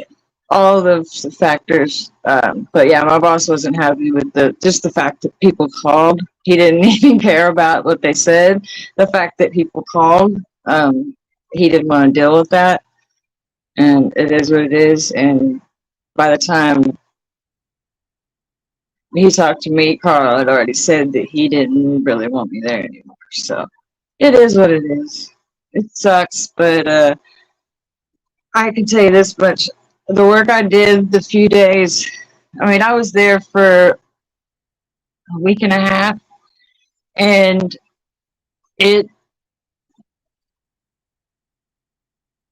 all the factors, but yeah, my boss wasn't happy with just the fact that people called. He didn't even care about what they said. The fact that people called, he didn't want to deal with that. And it is what it is. And by the time he talked to me, Carl had already said that he didn't really want me there anymore. So it is what it is. It sucks, but I can tell you this much. The work I did the few days, I was there for a week and a half, and it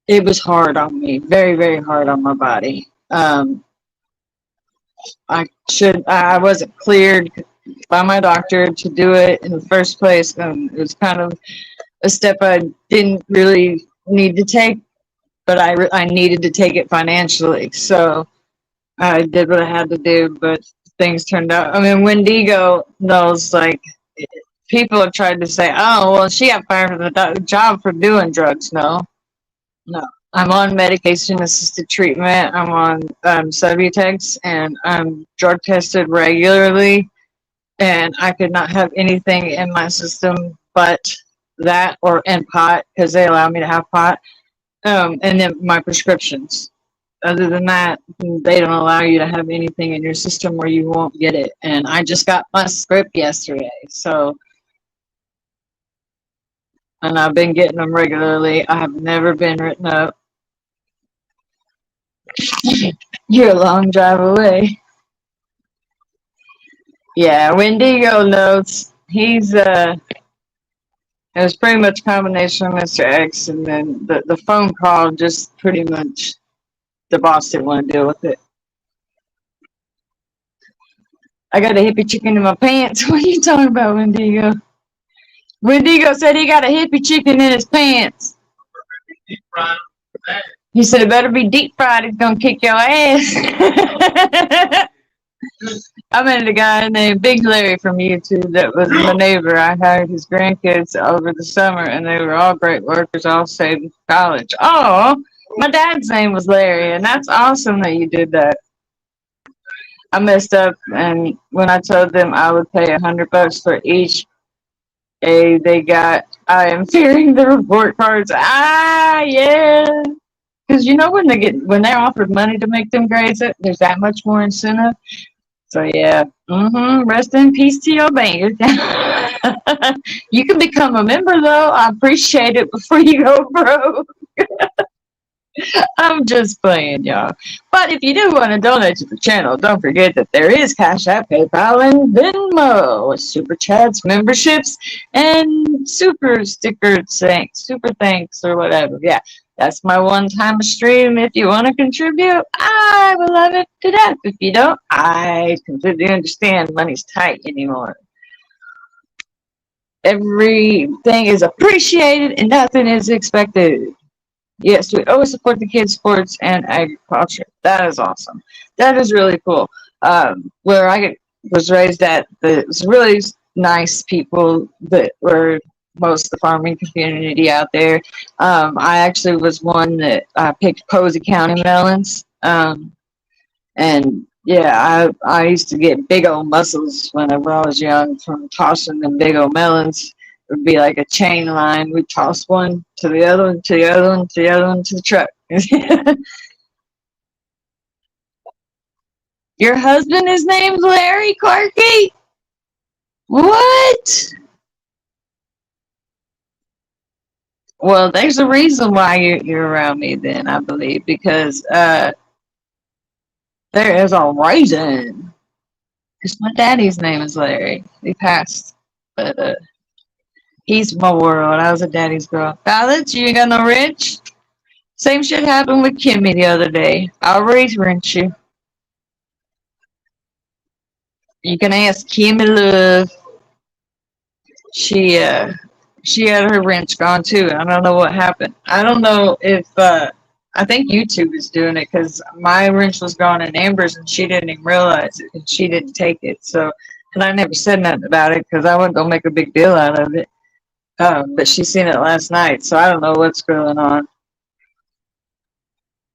was hard on me, very, very hard on my body. I wasn't cleared by my doctor to do it in the first place. It was kind of a step I didn't really need to take, but I needed to take it financially. So I did what I had to do, but things turned out. Wendigo knows, like, people have tried to say, oh, well, she got fired from the job for doing drugs. No. I'm on medication-assisted treatment. I'm on Subutex, and I'm drug tested regularly, and I could not have anything in my system but that and pot, because they allow me to have pot, and then my prescriptions. Other than that, they don't allow you to have anything in your system where you won't get it. And I just got my script yesterday, and I've been getting them regularly. I have never been written up. You're a long drive away. Yeah, Wendigo knows. It was pretty much a combination of Mr. X, and then the phone call just pretty much, the boss didn't want to deal with it. I got a hippie chicken in my pants. What are you talking about, Wendigo? Wendigo said he got a hippie chicken in his pants. He said it better be deep fried. It's gonna kick your ass. I met a guy named Big Larry from YouTube that was my neighbor. I hired his grandkids over the summer, and they were all great workers, all saved for college. Oh, my dad's name was Larry, and that's awesome that you did that. I messed up, and when I told them I would pay $100 for each A they got, I am fearing the report cards. Yeah. Because when they're offered money to make them grades, there's that much more incentive. So yeah, rest in peace to your bank account. You can become a member though. I appreciate it before you go broke. I'm just playing, y'all. But if you do want to donate to the channel, don't forget that there is Cash App, PayPal, and Venmo with Super Chats, memberships, and super thanks, or whatever. Yeah, that's my one-time stream. If you want to contribute, I would love it to death. If you don't, I completely understand. Money's tight anymore. Everything is appreciated and nothing is expected. Yes, we always support the kids' sports and agriculture. That is awesome. That is really cool. Where I was raised at, there's really nice people that were most of the farming community out there. I actually was one that picked Posey County melons. And yeah, I used to get big old muscles whenever I was young from tossing them big old melons. would be like a chain line. We'd toss one to the other one, to the other one, to the other one, to the truck. Your husband is named Larry Clarky? What? Well, there's a reason why you're around me then, I believe, because there is a reason. Because my daddy's name is Larry. He passed, but he's my world. I was a daddy's girl. Violet, you ain't got no wrench? Same shit happened with Kimmy the other day. I'll wrench you. You can ask Kimmy Love. She had her wrench gone too. I don't know what happened. I don't know if I think YouTube is doing it because my wrench was gone in Amber's and she didn't even realize it and she didn't take it. So, and I never said nothing about it because I wasn't gonna make a big deal out of it. But she seen it last night, so I don't know what's going on.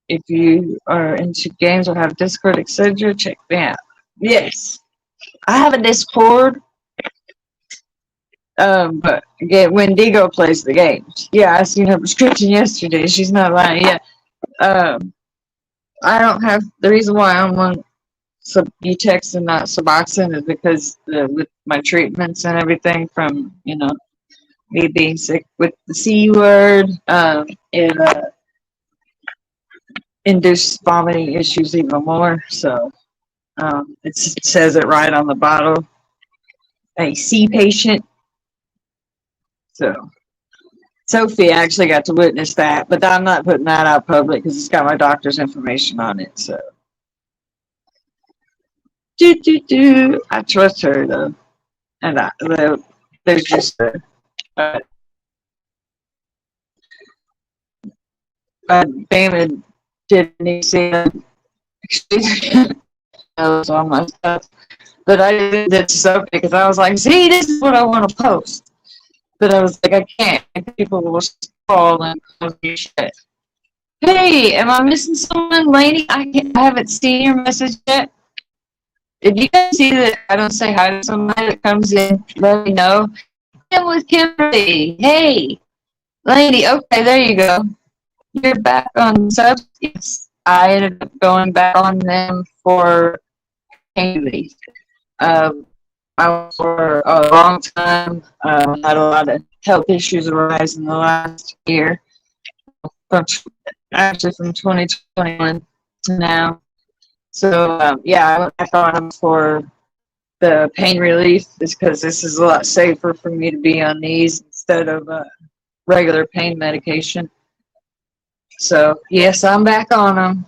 If you are into games or have Discord, etc., check me out. Yes, I have a Discord. But when Digo plays the games, yeah, I seen her prescription yesterday. She's not lying. Yeah. I don't have the reason why I'm on Butex and not Suboxone is because with my treatments and everything from me being sick with the C word, it induced vomiting issues even more. So it says it right on the bottle. A C patient. So Sophie actually got to witness that, but I'm not putting that out public because it's got my doctor's information on it. So I trust her though, and there's just Damon didn't see it. I was on my stuff, but I did it to Sophie because I was like, see, this is what I want to post. But I was like, I can't. People will call and post your shit. Hey, am I missing someone, lady? I haven't seen your message yet. Did you guys see that I don't say hi to somebody that comes in? Let me know. I'm with Kimberly. Hey, lady. Okay, there you go. You're back on subs. Yes, I ended up going back on them for pain relief. I was for a long time. Had a lot of health issues arise in the last year. Actually, from 2021 to now. So, yeah, I went back on them for the pain relief just because this is a lot safer for me to be on these instead of regular pain medication. So, yes, I'm back on them.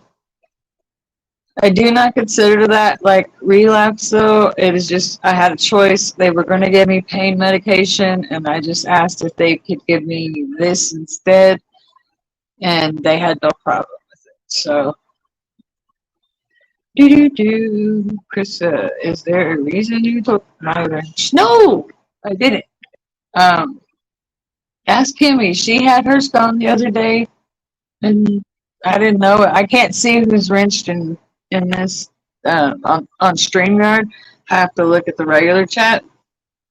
I do not consider that like relapse, though. It is just I had a choice. They were going to give me pain medication, and I just asked if they could give me this instead, and they had no problem with it. So, Chris, is there a reason you took my wrench? No, I didn't. Ask Kimmy. She had hers gone the other day, and I didn't know it. I can't see who's wrenched in this on StreamYard. I have to look at the regular chat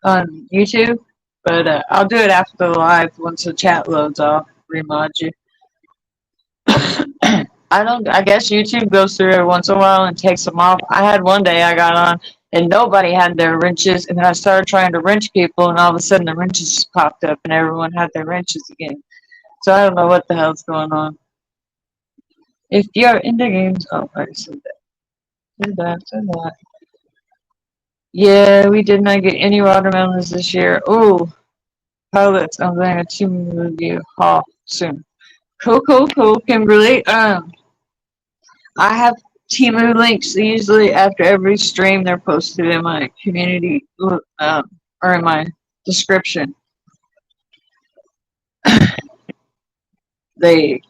on YouTube, but I'll do it after the live once the chat loads. I'll remod you. I guess YouTube goes through every once in a while and takes them off. I had one day I got on and nobody had their wrenches, and then I started trying to wrench people, and all of a sudden the wrenches just popped up and everyone had their wrenches again. So I don't know what the hell's going on. If you're into games, oh, I said that. Said that. Yeah, we did not get any watermelons this year. Oh, pilots, I'm going to review haul soon. Cool, Kimberly. I have Temu links usually after every stream. They're posted in my community or in my description. They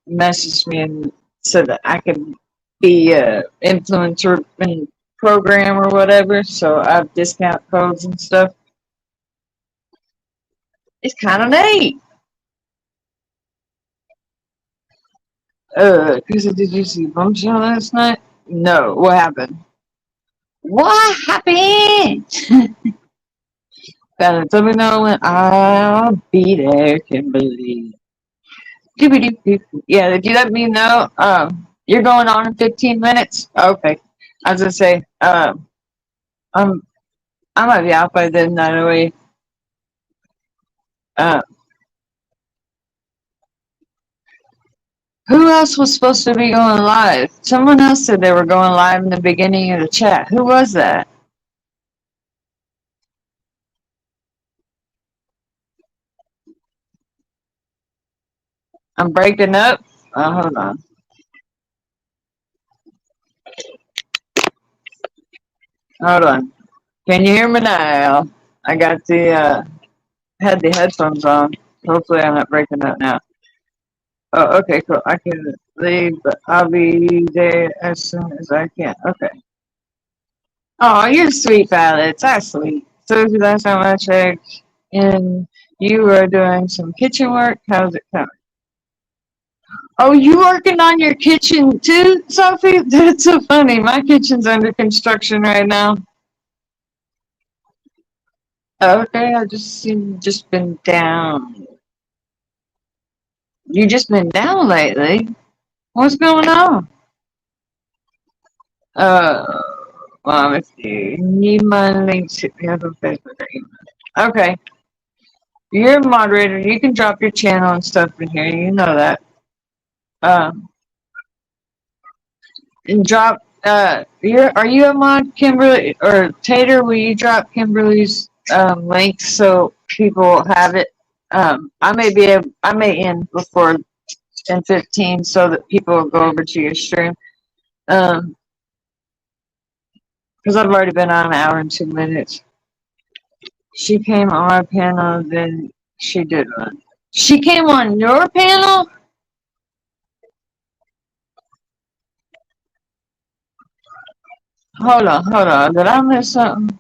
messaged me and said that I could be an influencer in program or whatever, so I have discount codes and stuff. It's kind of neat. Chris, did you see Bombshell last night? No. What happened? What happened? Balance. Let me know when I'll be there, Kimberly. Yeah, did you let me know? You're going on in 15 minutes? Okay. I was gonna say, I'm I might be out by then anyway. Uh, who else was supposed to be going live? Someone else said they were going live in the beginning of the chat. Who was that? I'm breaking up. Hold on. Hold on. Can you hear me now? I got the had the headphones on. Hopefully I'm not breaking up now. Oh, okay, cool. I can leave, but I'll be there as soon as I can. Okay. Oh, you're sweet, Violet. That's sweet. So last time I checked, and you were doing some kitchen work. How's it coming? Oh, you working on your kitchen too, Sophie? That's so funny. My kitchen's under construction right now. Okay, I just been down. You just been down lately. What's going on? Well, if you need my links, hit me up on Facebook or email. Okay, you're a moderator. You can drop your channel and stuff in here. You know that. And drop. Are you a mod, Kimberly or Tater? Will you drop Kimberly's link so people have it? I may end before 10:15 so that people will go over to your stream. Because I've already been on an hour and 2 minutes. She came on our panel, then she did one. She came on your panel? Hold on. Did I miss something?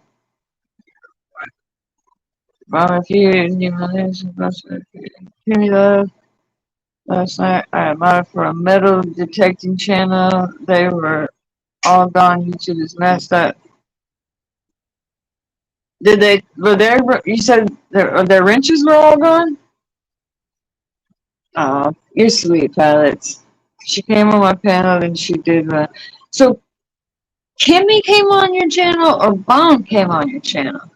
If you need my links, give me those. Last night I admired for a metal detecting channel. They were all gone. YouTube is messed up. You said their wrenches were all gone? Oh, you're sweet, Pilots. She came on my panel and she did one. So, Kimmy came on your channel or Bomb came on your channel?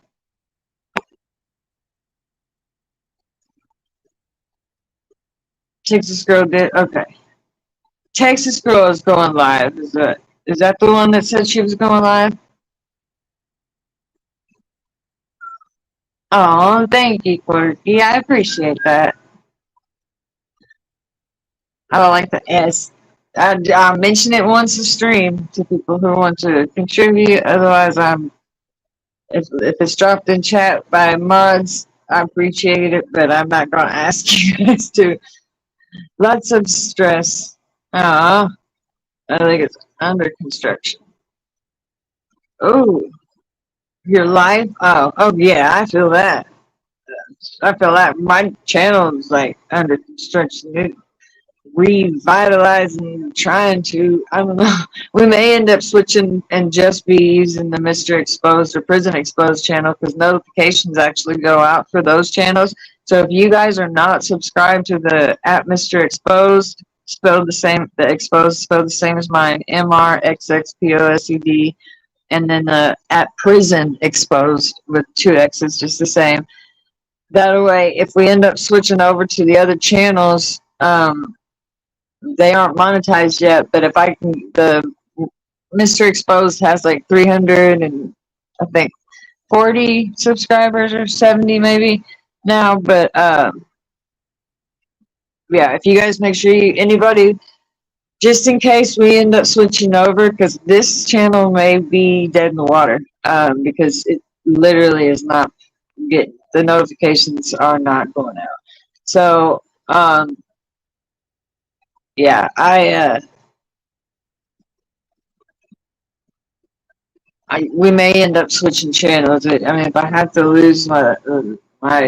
Texas Girl did? Okay. Texas Girl is going live. Is that the one that said she was going live? Oh, thank you, Quirky. I appreciate that. I don't like the S. I'll mention it once a stream to people who want to contribute. Otherwise, if it's dropped in chat by mods, I appreciate it, but I'm not going to ask you guys to. Lots of stress. I think it's under construction. Oh, your life? Oh yeah, I feel that. My channel is like under construction. Revitalizing, trying to, I don't know. We may end up switching and just be using the Mr. Exposed or Prison Exposed channel because notifications actually go out for those channels. So if you guys are not subscribed to the at Mr. Exposed, spelled the same, the Exposed spelled the same as mine, MRXXPOSED, and then the at Prison Exposed with 2 X's, just the same. That way, if we end up switching over to the other channels, they aren't monetized yet, but if I can, the Mr. Exposed has like 300 and I think 40 subscribers or 70 maybe now, but yeah, if you guys make sure anybody, just in case we end up switching over, because this channel may be dead in the water, because it literally is not getting, the notifications are not going out. So, yeah, we may end up switching channels. I mean, if I have to lose my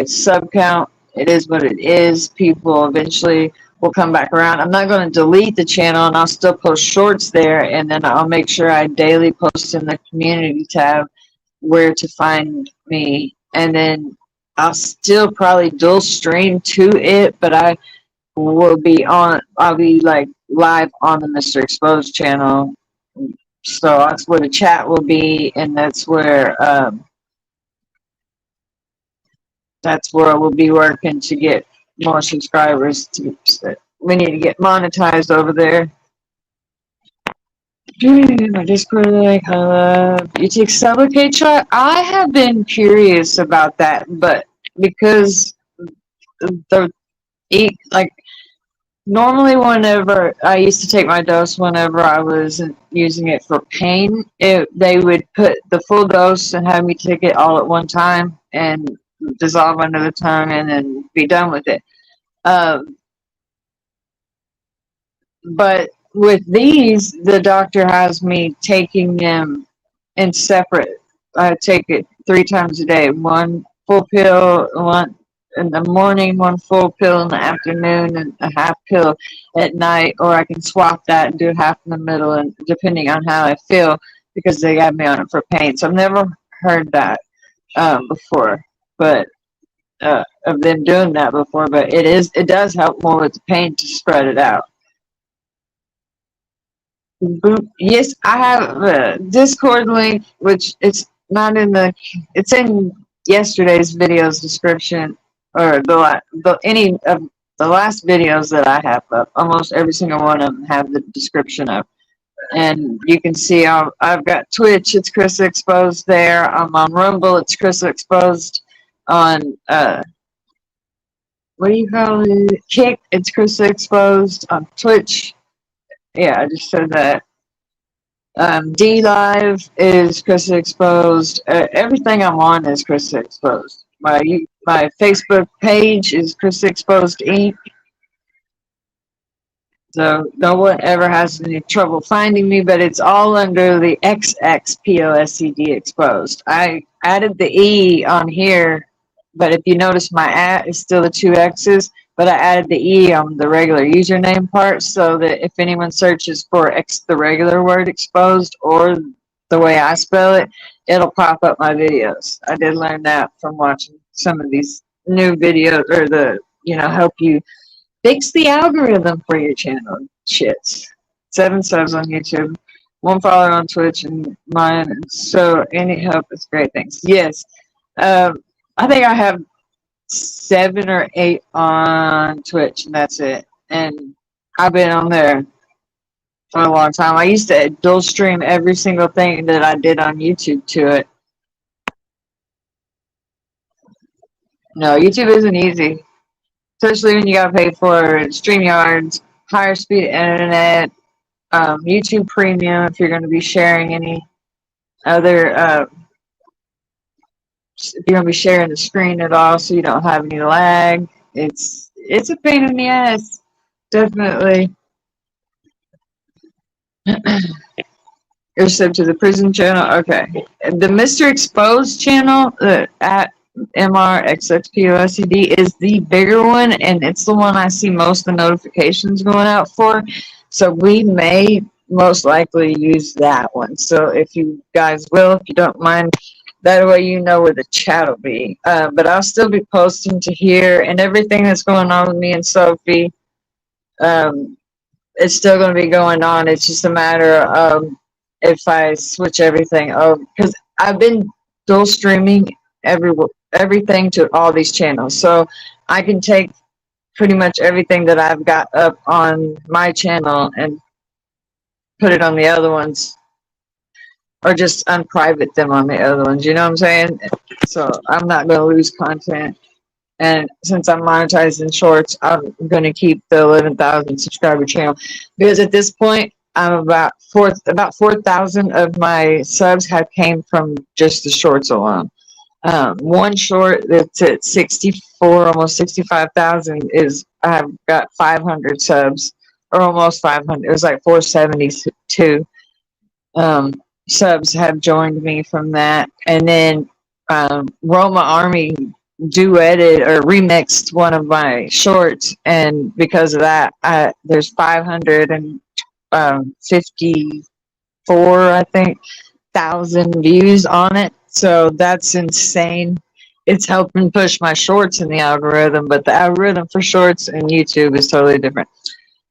sub count, it is what it is. People eventually will come back around. I'm not going to delete the channel, and I'll still post shorts there, and then I'll make sure I daily post in the community tab where to find me. And then I'll still probably dual stream to it, but I'll be like live on the Mr. Exposed channel. So that's where the chat will be, and that's where I will be working to get more subscribers. We need to get monetized over there. My Discord link, you take Sublocade shot? I have been curious about that, but because like normally whenever I used to take my dose whenever I was using it for pain, they would put the full dose and have me take it all at one time and dissolve under the tongue and then be done with it. But with these, the doctor has me taking them in separate. I take it 3 times a day. One full pill, one in the morning, one full pill in the afternoon, and a half pill at night. Or I can swap that and do half in the middle, and depending on how I feel, because they got me on it for pain. So I've never heard that before, but of them doing that before. But it does help more with the pain to spread it out. Yes, I have a Discord link, which it's not in it's in yesterday's video's description, or any of the last videos that I have up. Almost every single one of them have the description up, and you can see I've got Twitch. It's Chris Exposed there. I'm on Rumble. It's Chris Exposed. On what do you call it? Kick. It's Chris Exposed. On Twitch. Yeah, I just said that. D Live is Chris Exposed. Everything I'm on is Chris Exposed. My Facebook page is Chris Exposed Inc. So no one ever has any trouble finding me, but it's all under the XXPOSCD Exposed. I added the E on here, but if you notice my @ is still the 2 X's. But I added the E on the regular username part so that if anyone searches for the regular word exposed or the way I spell it, it'll pop up my videos. I did learn that from watching some of these new videos, or help you fix the algorithm for your channel. Shits. 7 subs on YouTube, 1 follower on Twitch, and mine. So any help is great. Thanks. Yes. I think I have 7 or 8 on Twitch, and that's it. And I've been on there for a long time. I used to dual stream every single thing that I did on YouTube to it. No, YouTube isn't easy, especially when you got to pay for StreamYards, higher speed internet, YouTube Premium if you're going to be sharing any other. If you're going to be sharing the screen at all, so you don't have any lag. It's a pain in the ass, definitely. You're sent to the prison channel. Okay, the Mr. Exposed channel at MRXXPOSCD is the bigger one, and it's the one I see most of the notifications going out for. So we may most likely use that one. So if you guys will, if you don't mind. That way you know where the chat will be. But I'll still be posting to here, and everything that's going on with me and Sophie, it's still going to be going on. It's just a matter of if I switch everything over. Because I've been dual streaming everything to all these channels. So I can take pretty much everything that I've got up on my channel and put it on the other ones. Or just unprivate them on the other ones, you know what I'm saying? So I'm not going to lose content. And since I'm monetizing shorts, I'm going to keep the 11,000 subscriber channel. Because at this point, I'm about 4,000 of my subs have came from just the shorts alone. One short that's at 64, almost 65,000 I've got 500 subs, or almost 500. It was like 472. Subs have joined me from that, and then Roma Army duetted or remixed one of my shorts, and because of that, there's 554, I think, 1,000 views on it. So that's insane. it's helping push my shorts in the algorithm, but the algorithm for shorts and YouTube is totally different.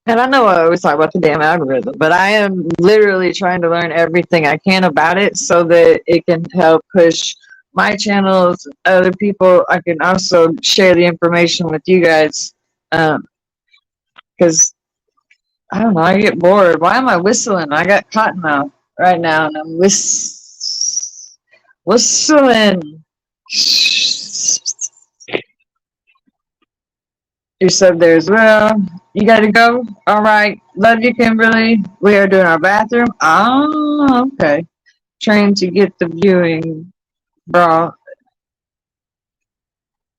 And I know I always talk about the damn algorithm, but I am literally trying to learn everything I can about it so that it can help push my channels, other people. I can also share the information with you guys. Because I don't know, I get bored. Why am I whistling? I got cotton mouth right now, and I'm whistling. You said there as well. You gotta go. All right. Love you, Kimberly. We are doing our bathroom. Oh, okay. Trying to get the viewing, bro.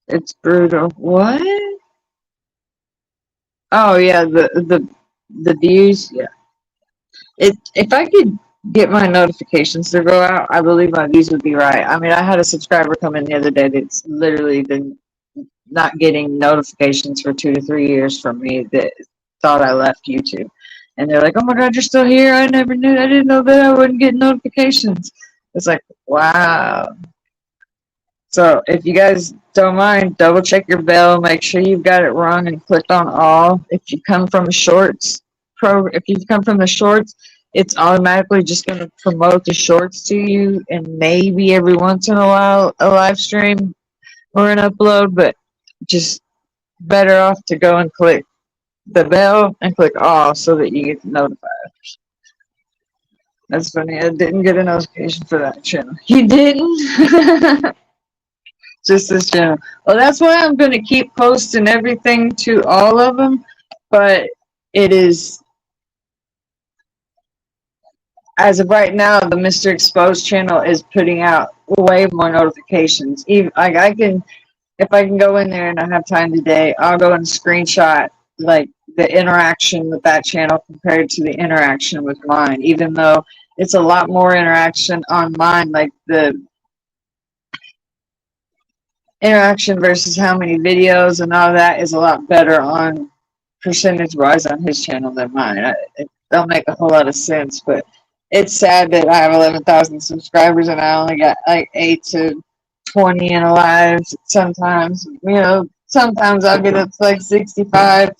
It's brutal. What? Oh yeah, the views. Yeah. If I could get my notifications to go out, I believe my views would be right. I mean, I had a subscriber come in the other day that's literally been not getting notifications for 2 to 3 years from me that thought I left YouTube. And they're like, oh my God, you're still here. I never knew. I didn't know that I wouldn't get notifications. It's like, wow. So if you guys don't mind, double check your bell. Make sure you've got it wrong and clicked on all. If you come from if you come from the shorts, it's automatically just going to promote the shorts to you, and maybe every once in a while a live stream or an upload, but just better off to go and click the bell and click all so that you get notified. That's funny. I didn't get a notification for that channel. You didn't? Just this channel. Well, that's why I'm going to keep posting everything to all of them, but it is, as of right now, the Mr. Exposed channel is putting out way more notifications. Even like if I can go in there and I have time today, I'll go and screenshot like the interaction with that channel compared to the interaction with mine, even though it's a lot more interaction on mine, like the interaction versus how many videos and all that is a lot better on percentage wise on his channel than mine. It don't make a whole lot of sense, but it's sad that I have 11,000 subscribers and I only got like 8 to 20 in a live. Sometimes, sometimes I'll get up to like 65,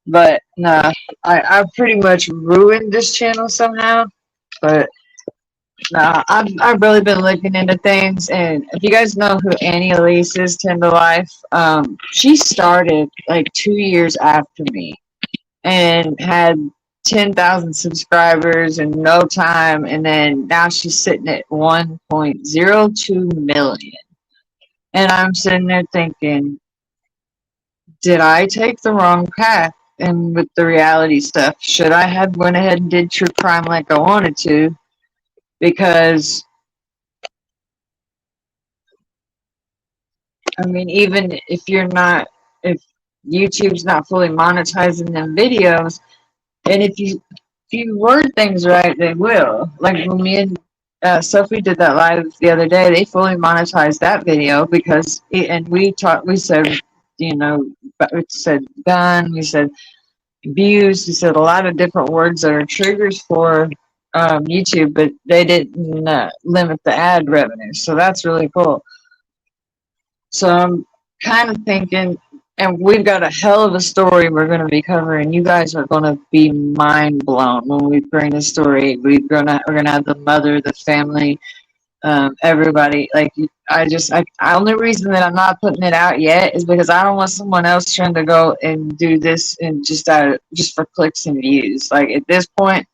but nah, I pretty much ruined this channel somehow. But nah, I've really been looking into things, and if you guys know who Annie Elise is, 10 to Life, she started like 2 years after me and had 10,000 subscribers in no time, and then now she's sitting at 1.02 million. And I'm sitting there thinking, did I take the wrong path? And with the reality stuff, should I have went ahead and did true crime like I wanted to? Because I mean, even if if YouTube's not fully monetizing them videos, and if you word things right, they will. Like when me and Sophie did that live the other day, they fully monetized that video because, we said, we said gun, we said abuse, we said a lot of different words that are triggers for YouTube, but they didn't limit the ad revenue. So that's really cool. So I'm kind of thinking, and we've got a hell of a story we're going to be covering. You guys are going to be mind blown when we bring the story. We're gonna have the mother, the family, everybody. Like the only reason that I'm not putting it out yet is because I don't want someone else trying to go and do this and just for clicks and views. Like at this point,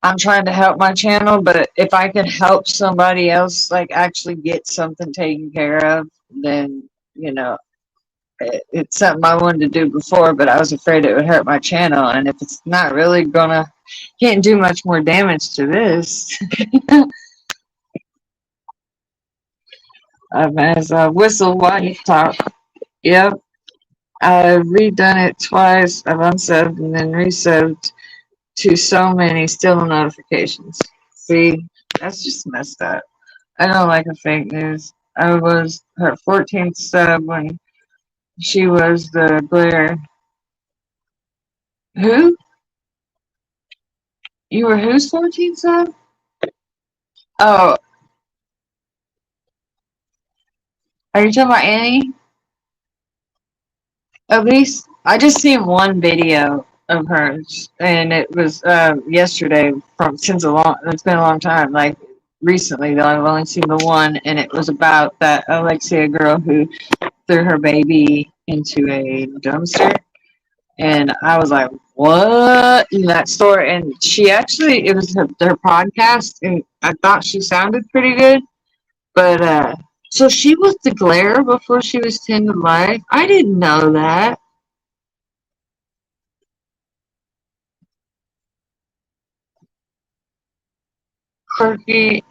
I'm trying to help my channel, but if I can help somebody else like actually get something taken care of, then it's something I wanted to do before, but I was afraid it would hurt my channel. And if it's not really can't do much more damage to this. As I whistle while you talk. Yep. I've redone it twice. I've unsubbed and then resubbed to so many, still no notifications. See, that's just messed up. I don't like a fake news. I was her 14th sub when she was the Blair. Who? You were whose 14th sub? Oh. Are you talking about Annie? At least I just seen one video of hers, and it was yesterday. From since a long, it's been a long time. Like recently, though, I've only seen the one, and it was about that Alexia girl who threw her baby into a dumpster, and I was like, "What?" In that story, and she actually it was her podcast, and I thought she sounded pretty good, but so she was the glare before she was 10 to life. I didn't know that. Quirky.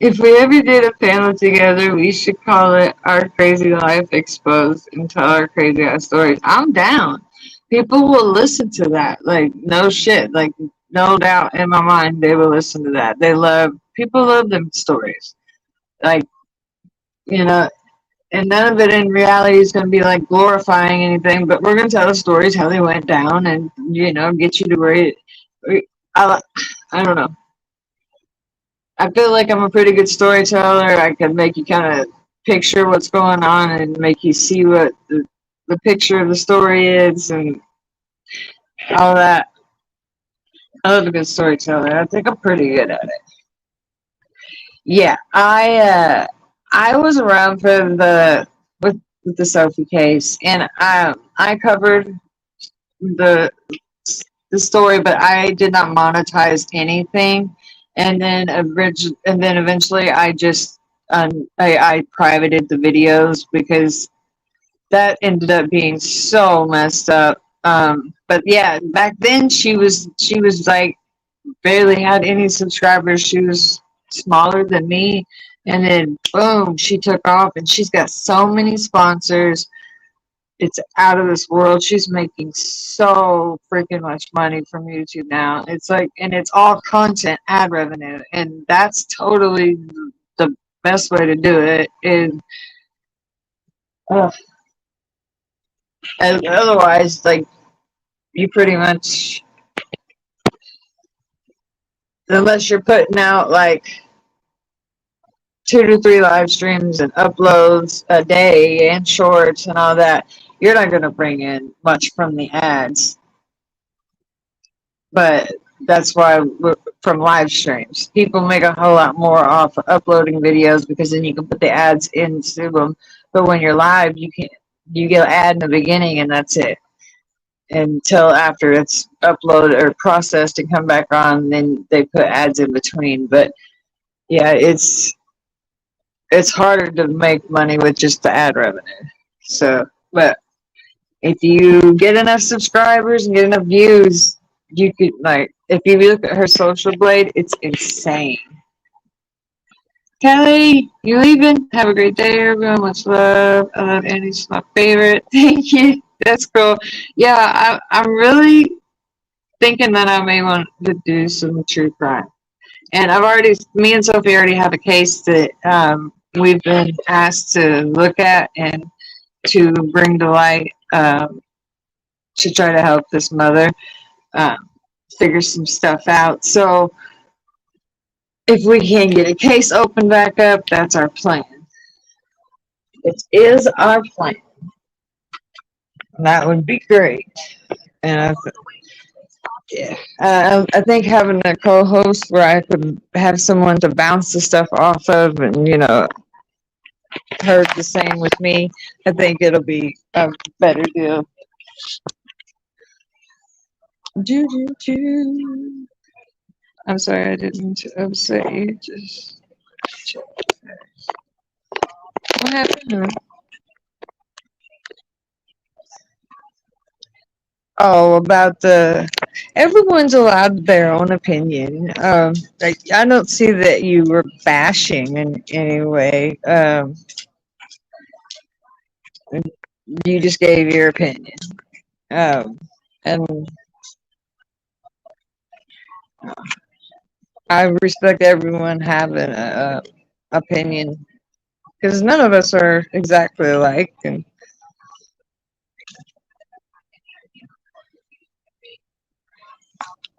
If we ever did a panel together, we should call it Our Crazy Life Exposed and tell our crazy ass stories. I'm down. People will listen to that. Like, no shit. Like, no doubt in my mind, they will listen to that. People love them stories. Like, you know, and none of it in reality is going to be like glorifying anything, but we're going to tell the stories how they went down and, get you to where I, I don't know. I feel like I'm a pretty good storyteller. I can make you kind of picture what's going on and make you see what the picture of the story is and all that. I love a good storyteller. I think I'm pretty good at it. Yeah, I was around for with the Sophie case, and I covered the the story, but I did not monetize anything. And then eventually I just I privated the videos because that ended up being so messed up. But yeah, back then she was like barely had any subscribers. She was smaller than me, and then boom, she took off, and she's got so many sponsors. It's out of this world. She's making so freaking much money from YouTube now. It's like, and it's all content ad revenue, and that's totally the best way to do it. Uh, Otherwise, like, you pretty much, unless you're putting out like 2 to 3 live streams and uploads a day and shorts and all that, you're not going to bring in much from the ads. But that's why from live streams, people make a whole lot more off of uploading videos because then you can put the ads into them. But when you're live, you get an ad in the beginning and that's it. Until after it's uploaded or processed and come back on, then they put ads in between. But yeah, it's harder to make money with just the ad revenue. So, but if you get enough subscribers and get enough views, you could, like, if you look at her Social Blade, it's insane. Kelly, you leaving? Have a great day, everyone. Much love. I love Annie. She's my favorite. Thank you. That's cool. Yeah, I'm really thinking that I may want to do some true crime. And me and Sophie already have a case that we've been asked to look at and to bring to light to try to help this mother figure some stuff out. So if we can get a case open back up, that's our plan. It is our plan. That would be great. And I think having a co-host where I could have someone to bounce the stuff off of, and her the same with me, I think it'll be a better deal. I'm sorry, I didn't upset you. Just what happened? Oh, about everyone's allowed their own opinion. Like, I don't see that you were bashing in any way. You just gave your opinion. And I respect everyone having an opinion because none of us are exactly alike.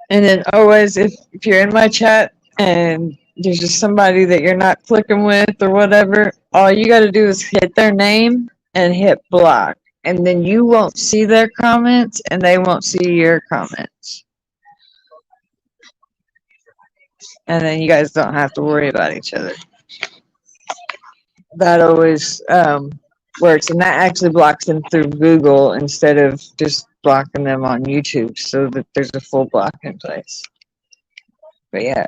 And then always, if you're in my chat and there's just somebody that you're not clicking with or whatever, all you got to do is hit their name and hit block. And then you won't see their comments and they won't see your comments. And then you guys don't have to worry about each other. That always works. And that actually blocks them through Google instead of just blocking them on YouTube, so that there's a full block in place. But yeah.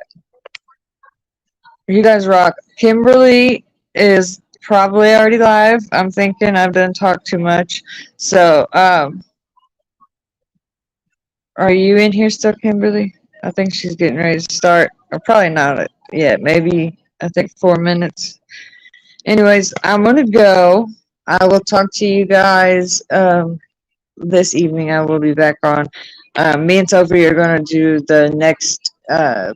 You guys rock. Kimberly is probably already live. I'm thinking I've done talk too much. So, are you in here still, Kimberly? I think she's getting ready to start. Or probably not yet. Maybe, I think 4 minutes. Anyways, I'm going to go. I will talk to you guys this evening. I will be back on. Me and Sophie are going to do the next, I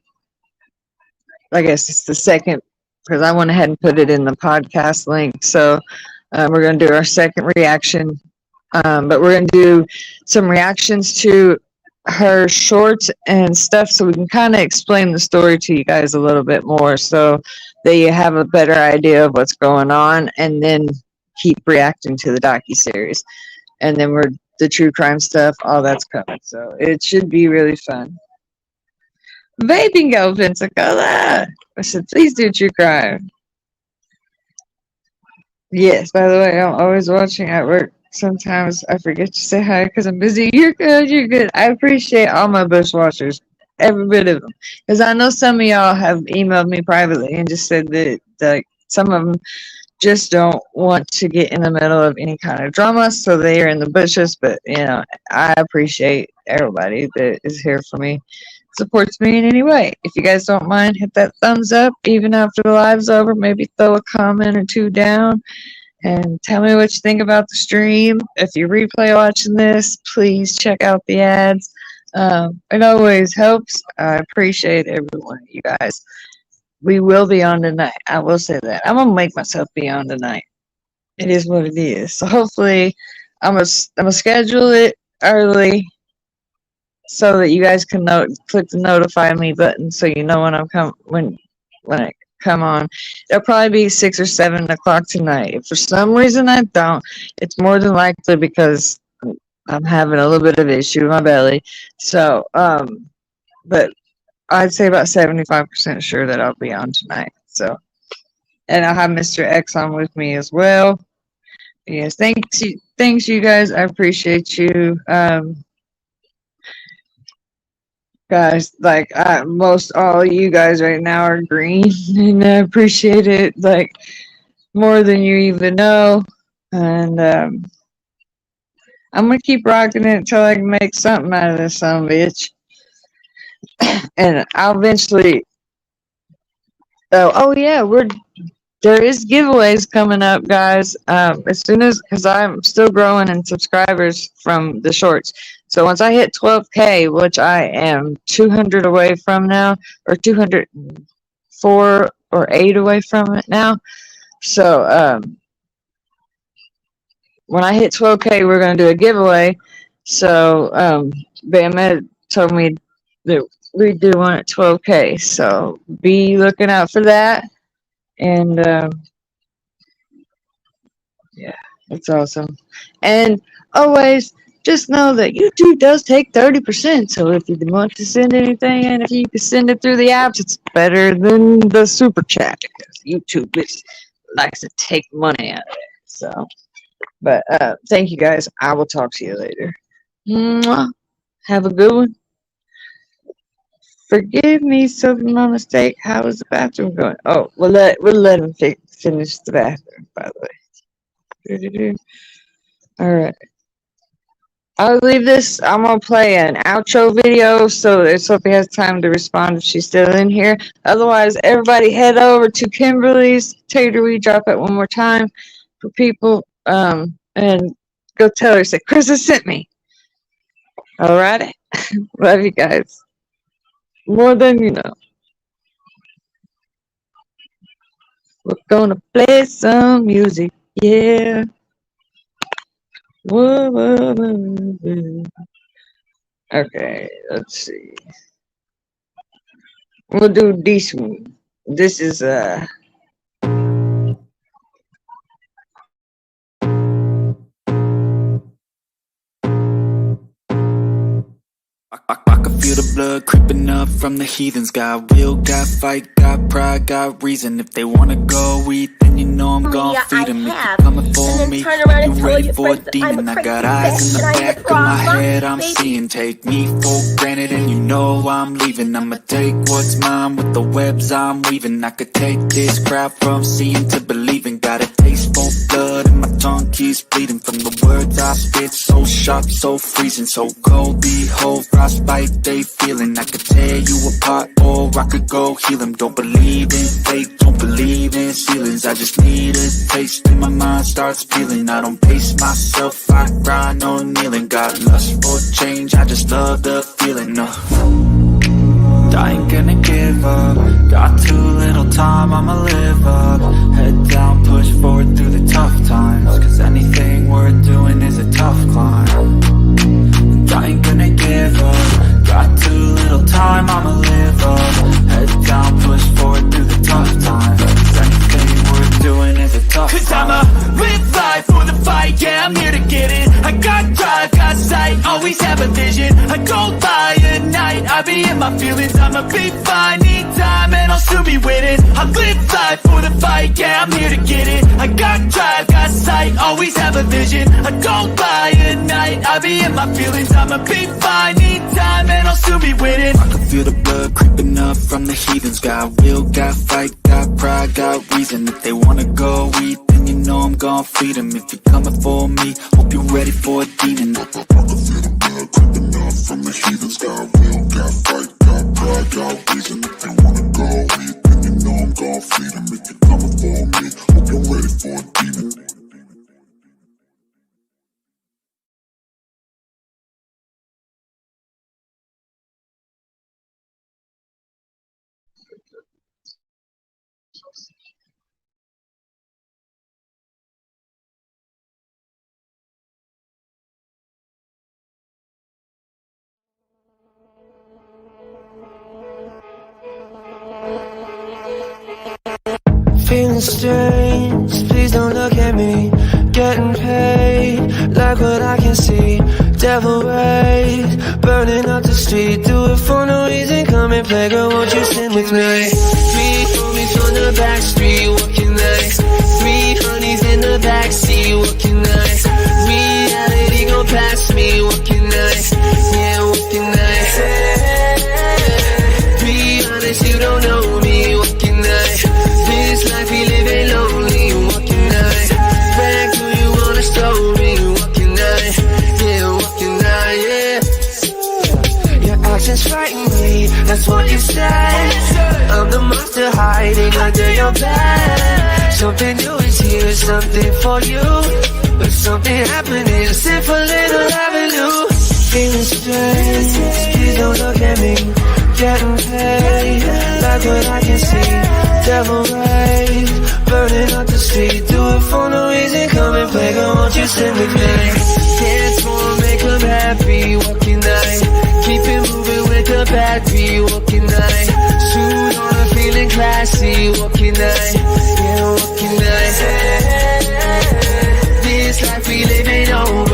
guess it's the second, because I went ahead and put it in the podcast link. So we're going to do our second reaction. But we're going to do some reactions to her shorts and stuff, so we can kind of explain the story to you guys a little bit more, so that you have a better idea of what's going on, and then keep reacting to the docuseries. And then the true crime stuff, all that's coming. So it should be really fun. Vaping go, Pensacola. I said, please do true crime. Yes, by the way, I'm always watching at work. Sometimes I forget to say hi because I'm busy. You're good, you're good. I appreciate all my bushwashers, every bit of them. Because I know some of y'all have emailed me privately and just said that some of them just don't want to get in the middle of any kind of drama, so they are in the bushes. But, I appreciate everybody that is here for me, supports me in any way. If you guys don't mind, hit that thumbs up, even after the live's over. Maybe throw a comment or two down. And tell me what you think about the stream. If you replay watching this, please check out the ads. It always helps. I appreciate every one of you guys. We will be on tonight. I will say that. I'm going to make myself be on tonight. It is what it is. So hopefully I'm gonna schedule it early so that you guys can click the notify me button so you know when when I come on. It'll probably be 6 or 7 o'clock tonight. If for some reason I don't, it's more than likely because I'm having a little bit of issue with my belly. So, but I'd say about 75% sure that I'll be on tonight. So, and I'll have Mr. X on with me as well. Yes, thanks you guys. I appreciate you. Guys, like most all you guys right now are green, and I appreciate it like more than you even know. And I'm gonna keep rocking it until I can make something out of this son of a bitch. And I'll eventually. Oh yeah, there is giveaways coming up, guys. As soon as, because I'm still growing in subscribers from the shorts. So once I hit 12K, which I am 200 away from now, or 204 or 8 away from it now. So when I hit 12K, we're going to do a giveaway. So Bam told me that we do one at 12K. So be looking out for that. And yeah, it's awesome. And always just know that YouTube does take 30%. So if you want to send anything, and if you can send it through the apps, it's better than the super chat, because YouTube likes to take money out of it. So, but thank you guys. I will talk to you later. Mwah. Have a good one. Forgive me, Sophie, my mistake. How is the bathroom going? Oh, we'll let him finish the bathroom, by the way. All right. I'll leave this. I'm going to play an outro video so that Sophie has time to respond if she's still in here. Otherwise, everybody head over to Kimberly's. Tater, we drop it one more time for people. And go tell her, say, Chris has sent me. All right. Love you guys. More than you know. We're going to play some music. Yeah. Whoa, whoa, whoa, whoa. Okay, let's see. We'll do this one. This is feel the blood creeping up from the heathens. Got will, got fight, got pride, got reason. If they wanna go eat, then you know I'm gon' feed them. If you're coming for me, you ready for a demon. I got eyes in the back of my head, I'm seeing. Take me for granted and you know I'm leaving. I'ma take what's mine with the webs I'm weaving. I could take this crowd from seeing to believing. Got a taste for blood and my tongue keeps bleeding from the words I spit. So sharp, so freezing, so cold. Behold, frostbite they feeling. I could tear you apart or I could go heal them. Don't believe in fate, don't believe in ceilings. I just need a taste and my mind starts peeling. I don't pace myself, I grind on kneeling. Got lust for change, I just love the feeling. I ain't gonna give up. Got too little time, I'ma live up. Head down, push forward through the tough times. Cause anything worth doing is a tough climb. And I ain't gonna give up. Got too little time, I'ma live up. Head down, push forward through the tough times. Cause anything worth doing is a tough climb. Cause I'ma live life for the fight, yeah, I'm here to get it. I got drive, got sight, always have a vision. I don't lie at night, I be in my feelings. I'ma be fine, need time, and I'll still be winning. I live life for the fight, yeah, I'm here to get it. I got drive, got sight, always have a vision. I don't lie at night, I be in my feelings. I'ma be fine, need time, and I'll still be winning. I can feel the blood creeping up from the heathens. Got will, got fight, got pride, got reason. If they wanna go eat, then you know I'm gon' feed them. If you're coming for me, hope you're ready for a demon. I can feel the blood creeping up from the heathens. Got will, got fight, got pride, got reason. If they wanna go eat, then you know I'm gon' feed them. If you're coming for me, hope you're ready for a demon. Feeling strange, please don't look at me. Getting paid, like what I can see. Devil rays, burning up the street. Do it for no reason, come and play, girl, won't you sing with me? 3 homies on the back street, walking nice. 3 honeys in the backseat, walking nice. Reality gon' pass me, walking nice. Yeah, walking nice. Be honest, you don't know me, walking nice. This life we live ain't lonely, walking night. Back to you on a story, walking night. Yeah, walking night, yeah. Your actions frighten me, that's what you say. I'm the monster hiding under your bed. Something new is here, something for you. But something happening, sip a little avenue. Feeling strange, please don't look at me. Getting paid, like what I can see. Devil rays, burning up the street. Do it for no reason, come and play, girl, won't you sing with me? Dance more, make them happy, walking night. Keep it moving with the battery, walking night. Suit on, I'm feeling classy, walking night. Yeah, walking night. This life we live ain't over.